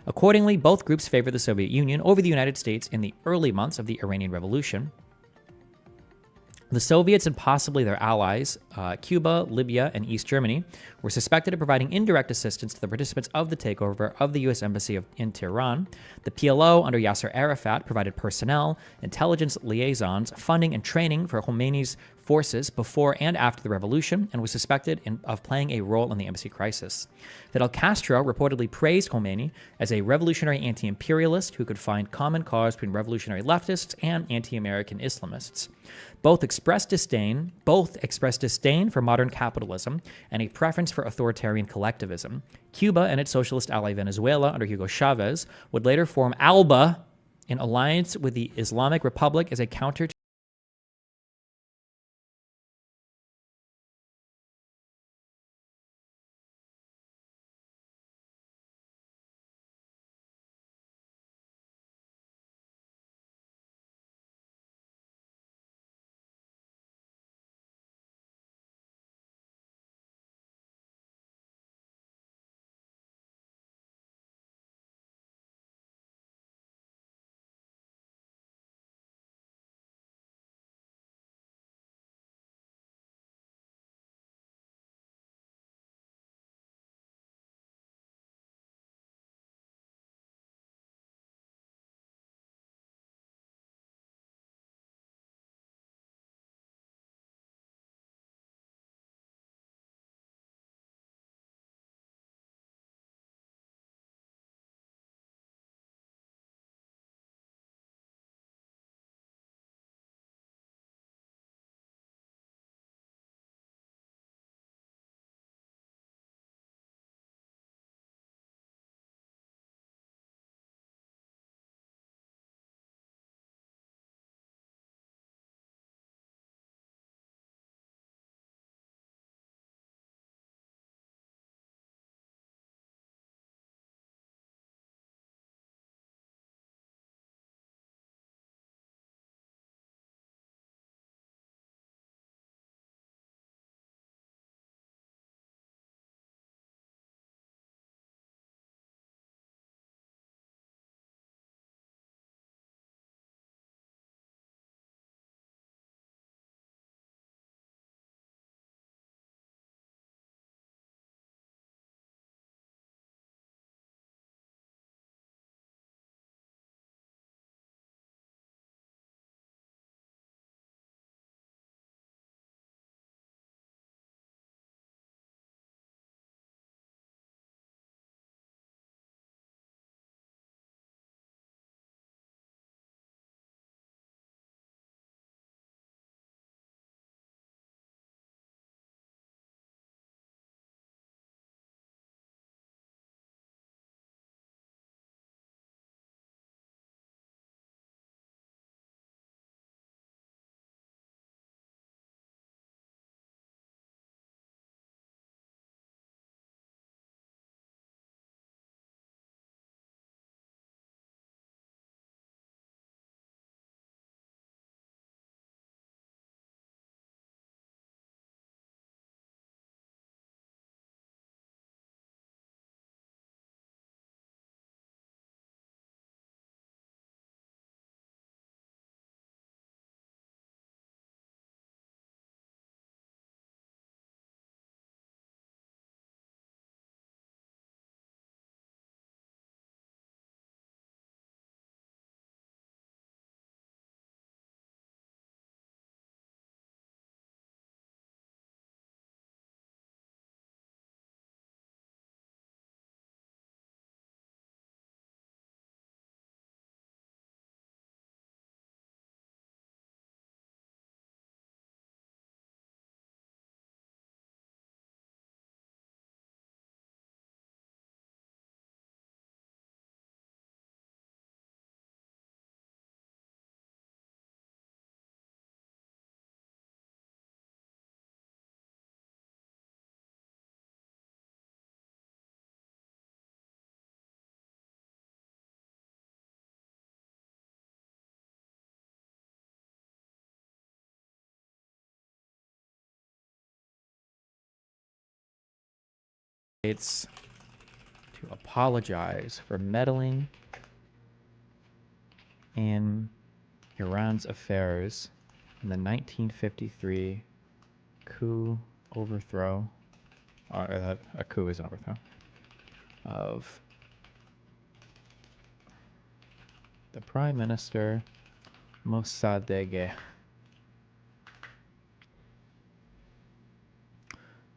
Accordingly, both groups favored the Soviet Union over the United States in the early months of the Iranian Revolution. The Soviets and possibly their allies, Cuba, Libya, and East Germany, were suspected of providing indirect assistance to the participants of the takeover of the U.S. Embassy in Tehran. The PLO, under Yasser Arafat, provided personnel, intelligence liaisons, funding, and training for Khomeini's forces before and after the revolution, and was suspected of playing a role in the embassy crisis. Fidel Castro reportedly praised Khomeini as a revolutionary anti-imperialist who could find common cause between revolutionary leftists and anti-American Islamists. Both expressed disdain for modern capitalism and a preference for authoritarian collectivism. Cuba and its socialist ally Venezuela under Hugo Chavez would later form ALBA in alliance with the Islamic Republic as a counter to States to apologize for meddling in Iran's affairs in the 1953 coup overthrow, a coup is an overthrow, of the Prime Minister Mossadegh.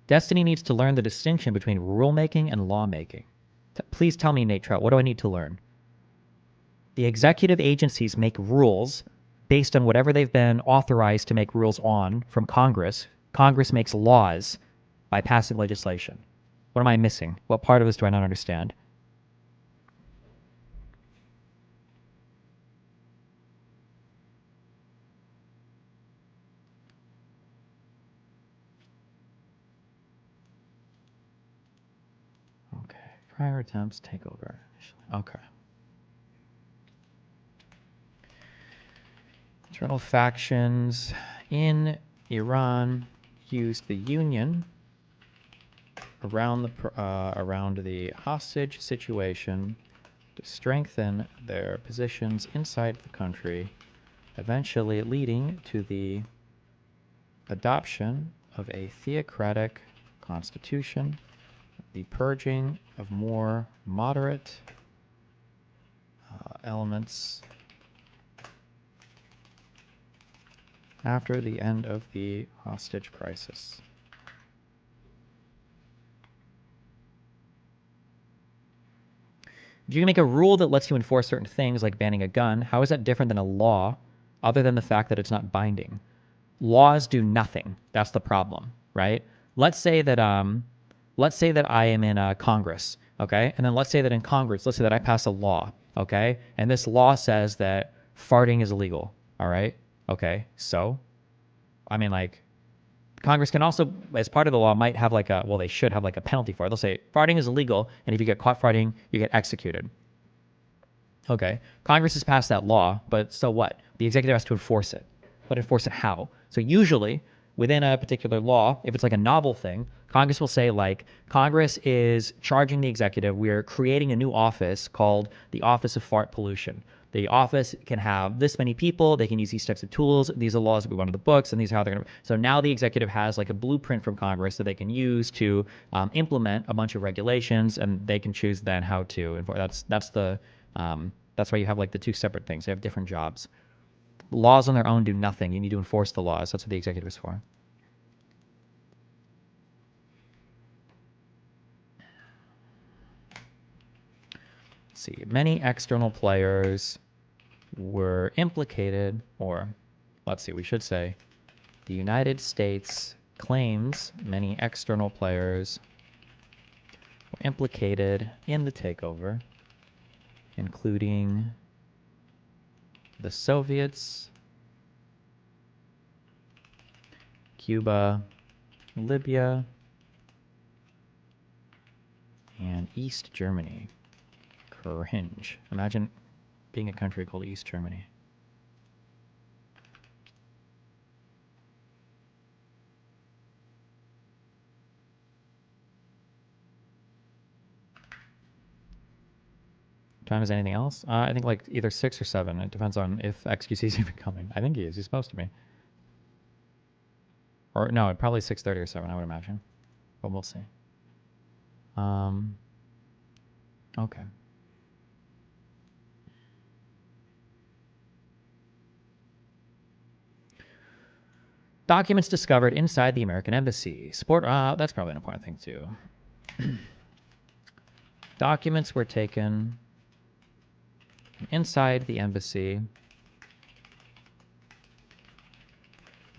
Destiny needs to learn the distinction between rulemaking and lawmaking. Please tell me, Nate Trout, what do I need to learn? The executive agencies make rules based on whatever they've been authorized to make rules on from Congress. Congress makes laws by passing legislation. What am I missing? What part of this do I not understand? Okay. Prior attempts, takeover. Okay. Internal factions in Iran used the union around the hostage situation to strengthen their positions inside the country, eventually leading to the adoption of a theocratic constitution, the purging of more moderate elements after the end of the hostage crisis. If you can make a rule that lets you enforce certain things, like banning a gun, how is that different than a law, other than the fact that it's not binding? Laws do nothing. That's the problem, right? Let's say that I am in Congress, okay? And then let's say that in Congress, let's say that I pass a law, okay? And this law says that farting is illegal, all right? Okay, so, I mean, like, Congress can also, as part of the law, might have like a, well, they should have like a penalty for it. They'll say farting is illegal, and if you get caught farting, you get executed. Okay, Congress has passed that law, but so what? The executive has to enforce it. But enforce it how? So usually, within a particular law, if it's like a novel thing, Congress will say like, Congress is charging the executive, we're creating a new office called the Office of Fart Pollution. The office can have this many people, they can use these types of tools, these are laws that we want in the books, and these are how they're going to... So now the executive has like a blueprint from Congress that they can use to implement a bunch of regulations, and they can choose then how to enforce. That's why you have like the two separate things. They have different jobs. Laws on their own do nothing. You need to enforce the laws. That's what the executive is for. Let's see. Many external players were implicated, or let's see, we should say, the United States claims many external players were implicated in the takeover, including the Soviets, Cuba, Libya, and East Germany. Cringe. Imagine being a country called East Germany. Time is anything else? I think like either 6 or 7. It depends on if XQC is even coming. I think he is. He's supposed to be. Or no, probably 6:30 or 7, I would imagine. But we'll see. Okay. Documents discovered inside the American embassy. That's probably an important thing too. Documents were taken inside the embassy,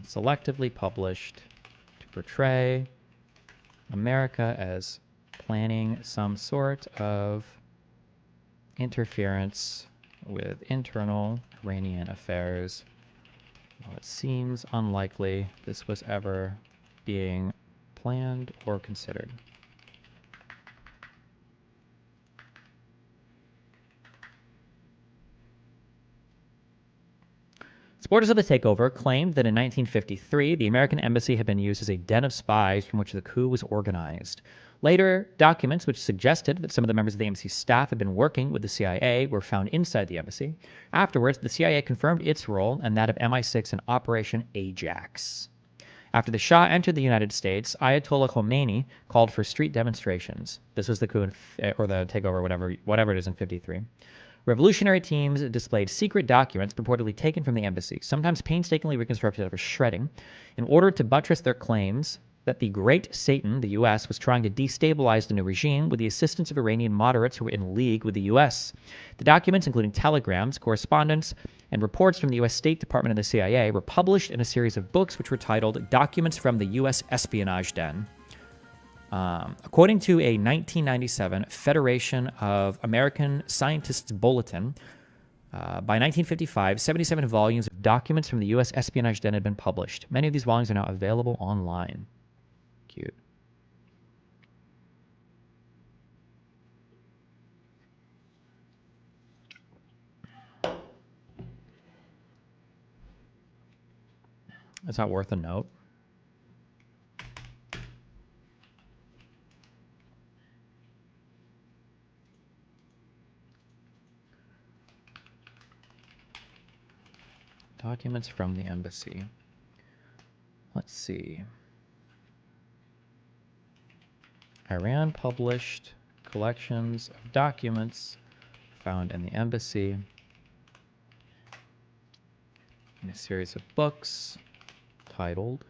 selectively published to portray America as planning some sort of interference with internal Iranian affairs. Well, it seems unlikely this was ever being planned or considered. Supporters of the takeover claimed that in 1953, the American embassy had been used as a den of spies from which the coup was organized. Later, documents which suggested that some of the members of the embassy staff had been working with the CIA were found inside the embassy. Afterwards, the CIA confirmed its role and that of MI6 in Operation Ajax. After the Shah entered the United States, Ayatollah Khomeini called for street demonstrations. This was the coup or the takeover, whatever it is in 53. Revolutionary teams displayed secret documents purportedly taken from the embassy, sometimes painstakingly reconstructed after shredding, in order to buttress their claims that the Great Satan, the U.S., was trying to destabilize the new regime with the assistance of Iranian moderates who were in league with the U.S. The documents, including telegrams, correspondence, and reports from the U.S. State Department and the CIA, were published in a series of books which were titled Documents from the U.S. Espionage Den. According to a 1997 Federation of American Scientists Bulletin, by 1955, 77 volumes of documents from the U.S. Espionage Den had been published. Many of these volumes are now available online. Cute. It's not worth a note. Documents from the embassy. Let's see. Iran published collections of documents found in the embassy in a series of books titled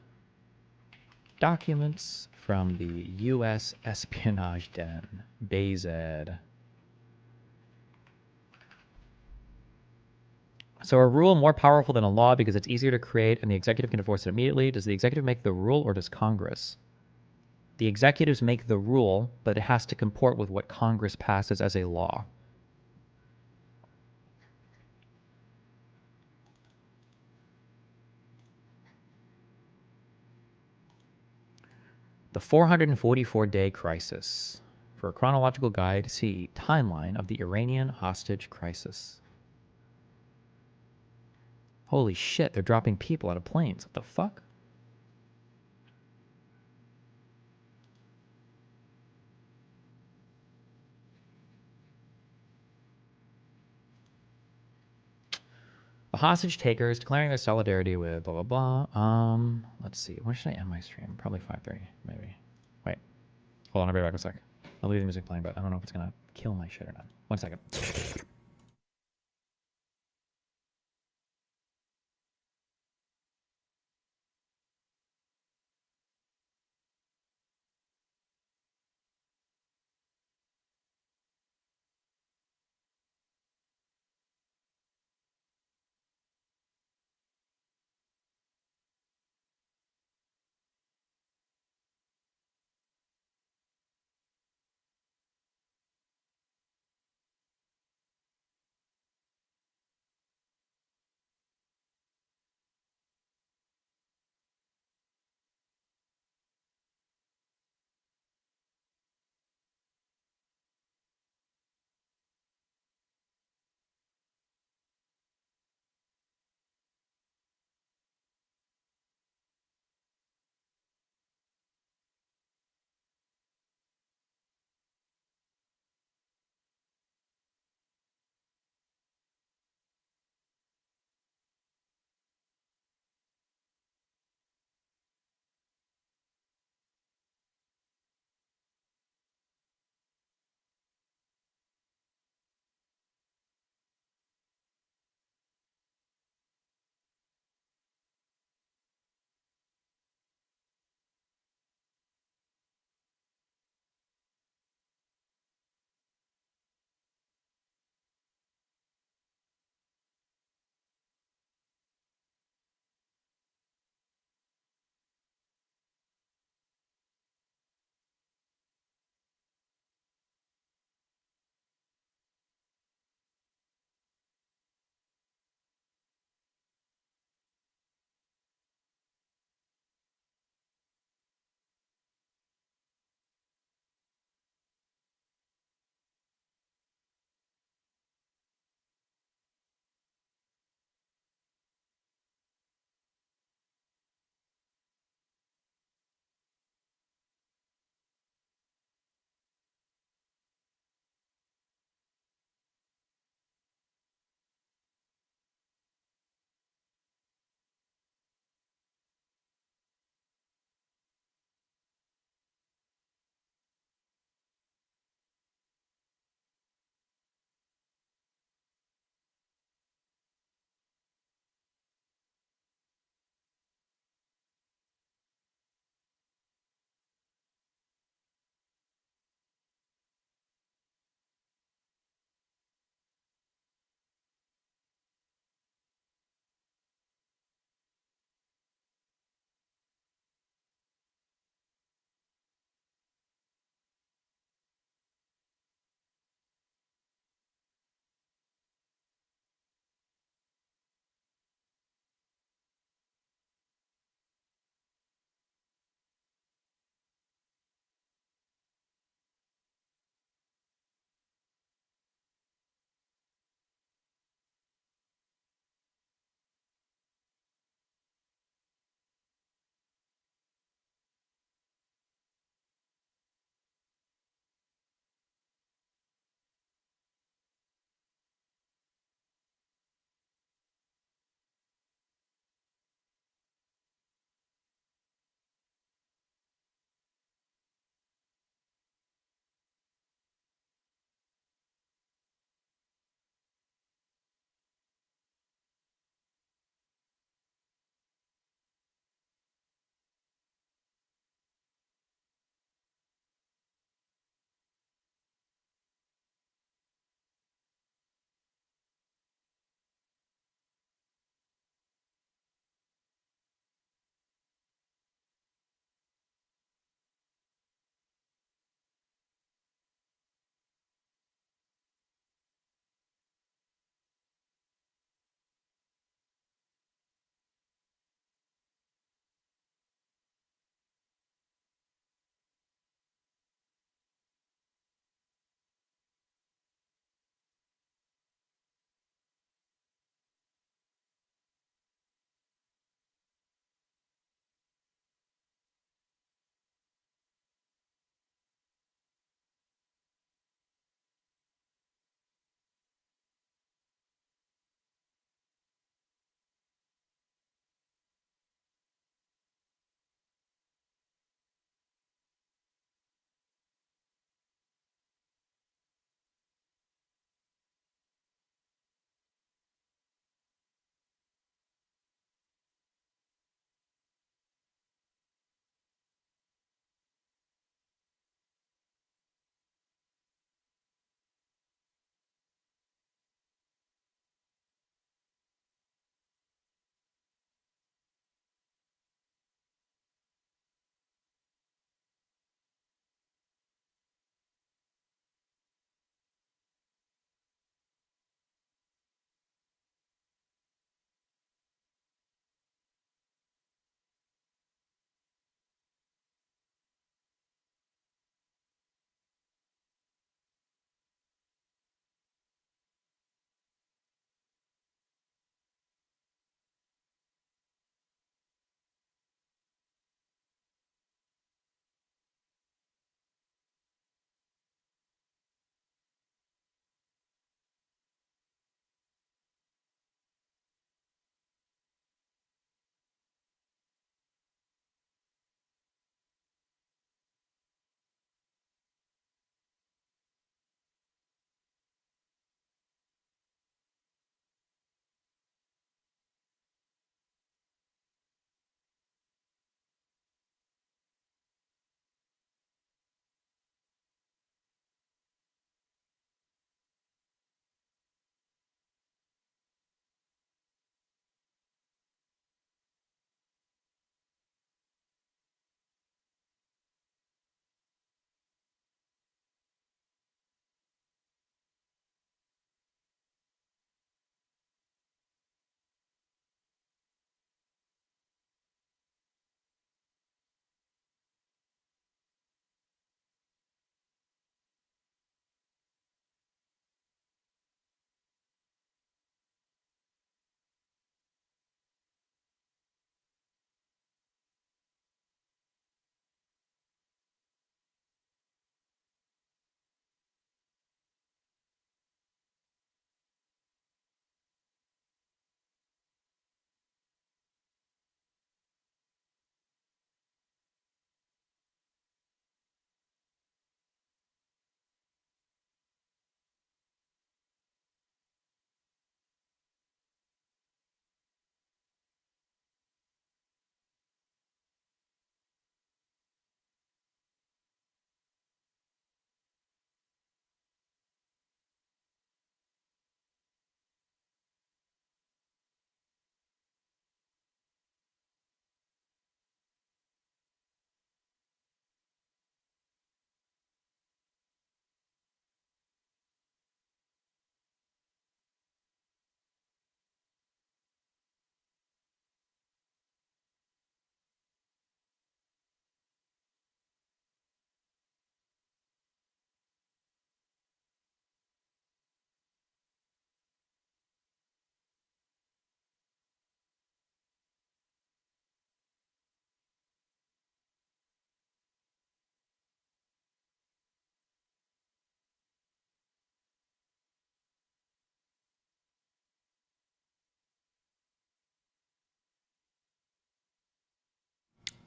Documents from the U.S. Espionage Den, BAZ. So a rule more powerful than a law because it's easier to create and the executive can enforce it immediately. Does the executive make the rule or does Congress? The executives make the rule, but it has to comport with what Congress passes as a law. The 444-day crisis. For a chronological guide, see timeline of the Iranian hostage crisis. Holy shit, they're dropping people out of planes. What the fuck? The hostage takers declaring their solidarity with blah, blah, blah. Let's see. When should I end my stream? Probably 5:30, maybe. Wait. Hold on, I'll be back in a sec. I'll leave the music playing, but I don't know if it's gonna kill my shit or not. 1 second.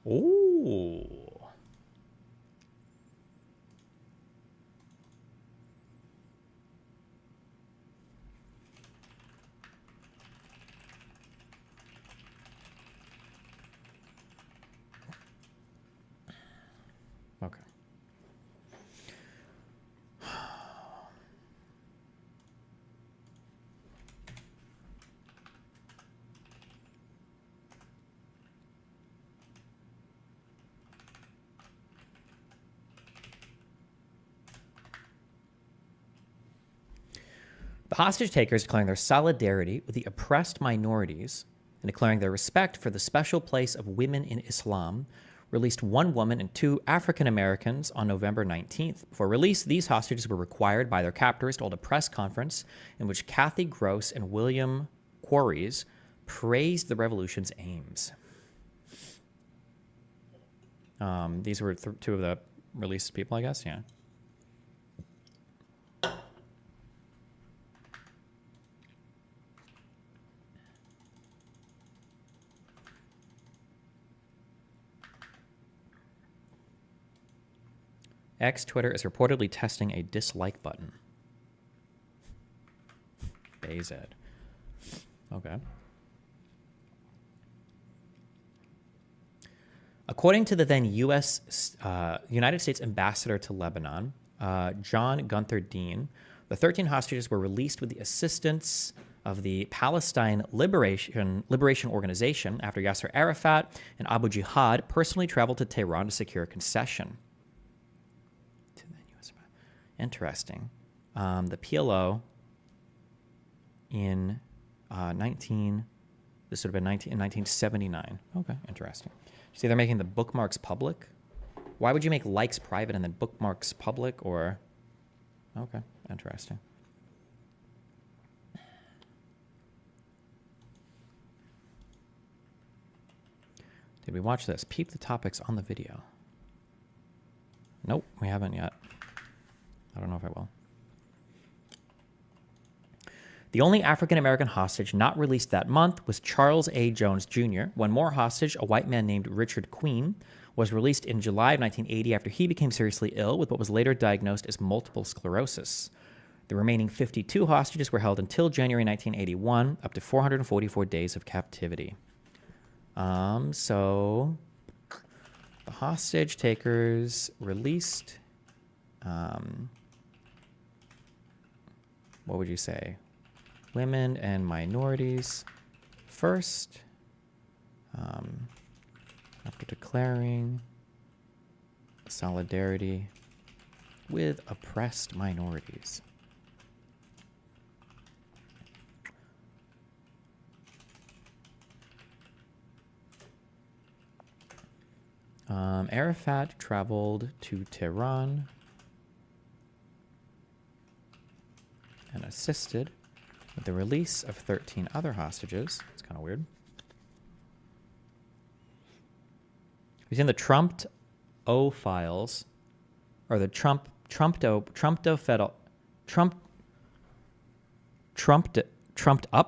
Ooh. Okay. The hostage takers declaring their solidarity with the oppressed minorities and declaring their respect for the special place of women in Islam released one woman and two African Americans on November 19th. Before release, these hostages were required by their captors to hold a press conference in which Kathy Gross and William Quarries praised the revolution's aims. These were two of the released people, I guess, yeah. X Twitter is reportedly testing a dislike button. BZ. Okay. According to the then United States ambassador to Lebanon, John Gunther Dean, the 13 hostages were released with the assistance of the Palestine Liberation Organization after Yasser Arafat and Abu Jihad personally traveled to Tehran to secure a concession. Interesting. The PLO in 1979. Okay, interesting. See, they're making the bookmarks public. Why would you make likes private and then bookmarks public? Or, okay, interesting. Did we watch this? Peep the topics on the video. Nope, we haven't yet. I don't know if I will. The only African-American hostage not released that month was Charles A. Jones Jr. One more hostage, a white man named Richard Queen, was released in July of 1980 after he became seriously ill with what was later diagnosed as multiple sclerosis. The remaining 52 hostages were held until January 1981, up to 444 days of captivity. So the hostage takers released... what would you say? Women and minorities first, after declaring solidarity with oppressed minorities. Arafat traveled to Tehran and assisted with the release of 13 other hostages. It's kind of weird. We've seen the Trumped O files, or the Trumped up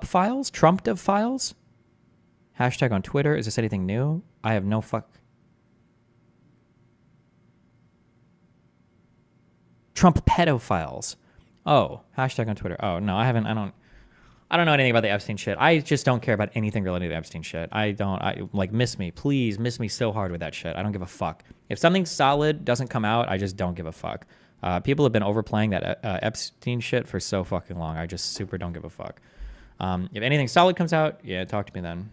files? Trumped of files? Hashtag on Twitter. Is this anything new? I have no fuck. Trump pedophiles. Oh, hashtag on Twitter. Oh, no, I haven't. I don't know anything about the Epstein shit. I just don't care about anything related to Epstein shit. Miss me. Please miss me so hard with that shit. I don't give a fuck. If something solid doesn't come out, I just don't give a fuck. People have been overplaying that Epstein shit for so fucking long. I just super don't give a fuck. If anything solid comes out, yeah, talk to me then.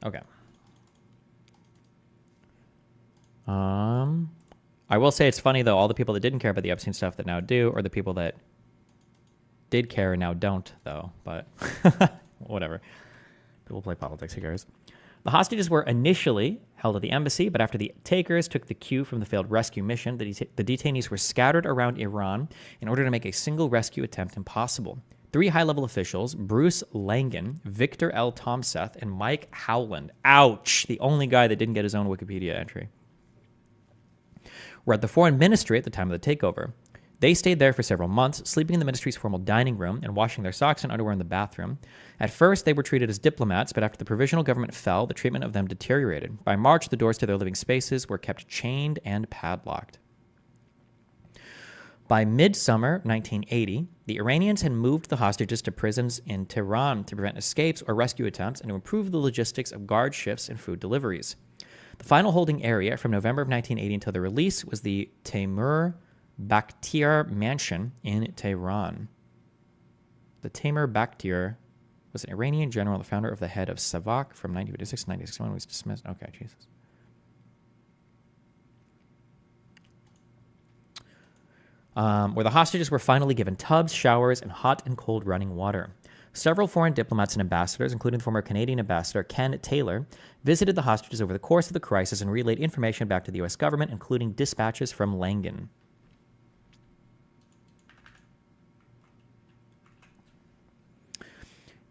Okay. I will say it's funny, though, all the people that didn't care about the Epstein stuff that now do, or the people that did care and now don't, though. But whatever. People play politics, who cares? The hostages were initially held at the embassy, but after the takers took the cue from the failed rescue mission, the detainees were scattered around Iran in order to make a single rescue attempt impossible. 3 high-level officials, Bruce Langan, Victor L. Tomseth, and Mike Howland, ouch, the only guy that didn't get his own Wikipedia entry, were at the foreign ministry at the time of the takeover. They stayed there for several months, sleeping in the ministry's formal dining room and washing their socks and underwear in the bathroom. At first, they were treated as diplomats, but after the provisional government fell, the treatment of them deteriorated. By March, the doors to their living spaces were kept chained and padlocked. By midsummer 1980, the Iranians had moved the hostages to prisons in Tehran to prevent escapes or rescue attempts and to improve the logistics of guard shifts and food deliveries. The final holding area from November of 1980 until the release was the Temur Bakhtiar Mansion in Tehran. The Temur Bakhtiar was an Iranian general, the founder of the head of Savak from 1956 to 1961, was dismissed. Okay, Jesus. Where the hostages were finally given tubs, showers, and hot and cold running water. Several foreign diplomats and ambassadors, including former Canadian ambassador Ken Taylor, visited the hostages over the course of the crisis and relayed information back to the U.S. government, including dispatches from Langen.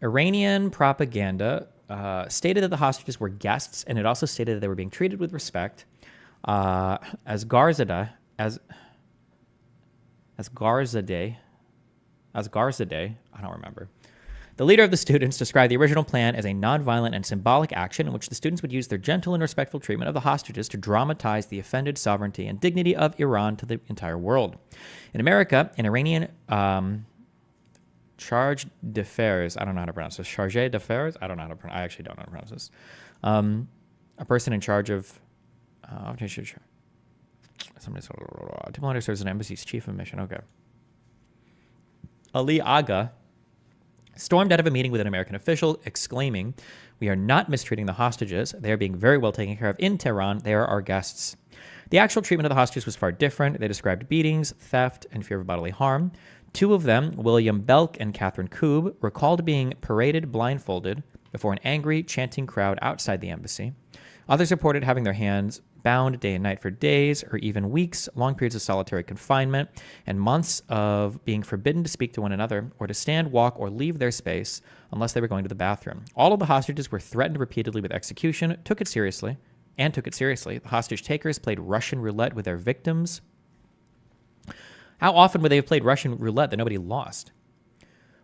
Iranian propaganda stated that the hostages were guests, and it also stated that they were being treated with respect as Garzadeh, I don't remember. The leader of the students described the original plan as a nonviolent and symbolic action in which the students would use their gentle and respectful treatment of the hostages to dramatize the offended sovereignty and dignity of Iran to the entire world. In America, an Iranian charge d'affaires, I don't know how to pronounce this, charge d'affaires, I don't know how to pronounce, I actually don't know how to pronounce this. A person in charge of, diplomatic serves as an embassy's chief of mission, okay. Ali Aga stormed out of a meeting with an American official, exclaiming, "We are not mistreating the hostages. They are being very well taken care of in Tehran. They are our guests." The actual treatment of the hostages was far different. They described beatings, theft, and fear of bodily harm. Two of them, William Belk and Catherine Koob, recalled being paraded blindfolded before an angry, chanting crowd outside the embassy. Others reported having their hands bound day and night for days or even weeks, long periods of solitary confinement, and months of being forbidden to speak to one another or to stand, walk, or leave their space unless they were going to the bathroom. All of the hostages were threatened repeatedly with execution, took it seriously. The hostage takers played Russian roulette with their victims. How often would they have played Russian roulette that nobody lost?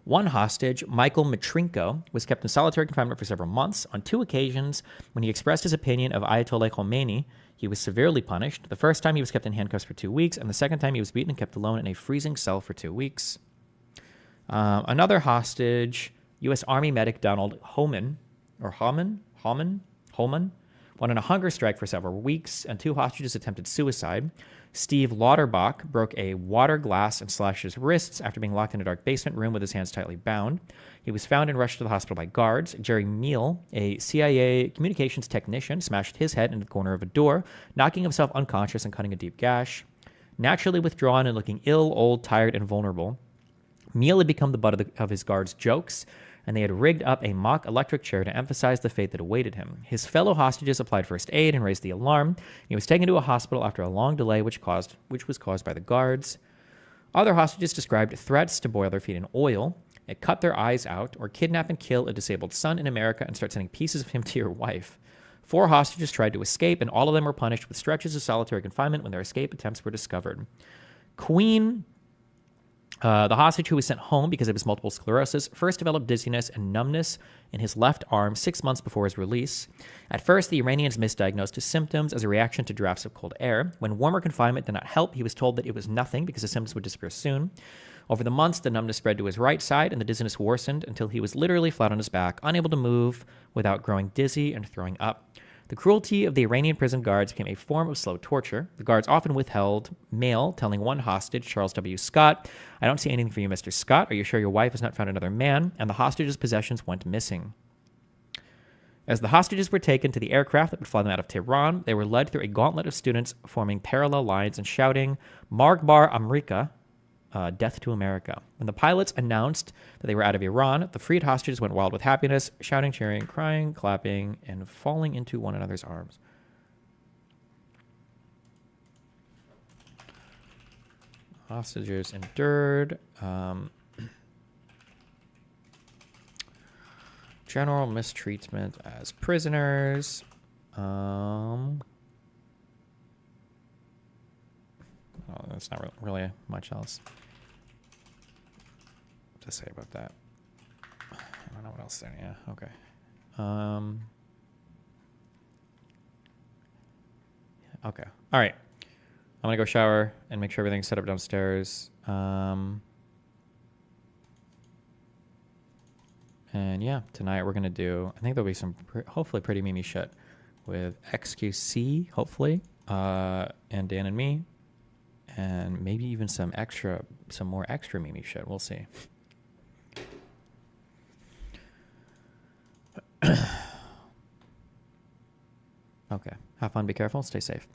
One hostage, Michael Matrinko, was kept in solitary confinement for several months. On 2 occasions, when he expressed his opinion of Ayatollah Khomeini, he was severely punished. The first time he was kept in handcuffs for 2 weeks, and the second time he was beaten and kept alone in a freezing cell for 2 weeks. Another hostage, U.S. Army medic Donald Homan, went on a hunger strike for several weeks, and 2 hostages attempted suicide. Steve Lauterbach broke a water glass and slashed his wrists after being locked in a dark basement room with his hands tightly bound. He was found and rushed to the hospital by guards. Jerry Meal, a CIA communications technician, smashed his head into the corner of a door, knocking himself unconscious and cutting a deep gash. Naturally withdrawn and looking ill, old, tired, and vulnerable, Meal had become the butt of his guards' jokes, and they had rigged up a mock electric chair to emphasize the fate that awaited him. His fellow hostages applied first aid and raised the alarm. He was taken to a hospital after a long delay, which was caused by the guards. Other hostages described threats to boil their feet in oil, cut their eyes out, or kidnap and kill a disabled son in America and start sending pieces of him to your wife. 4 hostages tried to escape, and all of them were punished with stretches of solitary confinement when their escape attempts were discovered. Queen, the hostage who was sent home because of his multiple sclerosis, first developed dizziness and numbness in his left arm 6 months before his release. At first, the Iranians misdiagnosed his symptoms as a reaction to drafts of cold air. When warmer confinement did not help, he was told that it was nothing because the symptoms would disappear soon. Over the months, the numbness spread to his right side and the dizziness worsened until he was literally flat on his back, unable to move without growing dizzy and throwing up. The cruelty of the Iranian prison guards became a form of slow torture. The guards often withheld mail, telling one hostage, Charles W. Scott, "I don't see anything for you, Mr. Scott. Are you sure your wife has not found another man?" And the hostages' possessions went missing. As the hostages were taken to the aircraft that would fly them out of Tehran, they were led through a gauntlet of students forming parallel lines and shouting, "Margbar Amrika," death to America. When the pilots announced that they were out of Iran, the freed hostages went wild with happiness, shouting, cheering, crying, clapping, and falling into one another's arms. Hostages endured general mistreatment as prisoners. There's not really much else to say about that. I don't know what else there. Yeah. Okay. Okay. All right. I'm gonna go shower and make sure everything's set up downstairs. And yeah, tonight we're gonna do. I think there'll be some hopefully pretty Mimi shit with XQC, hopefully, and Dan and me, and maybe even some more extra Mimi shit. We'll see. Okay. Have fun. Be careful. Stay safe.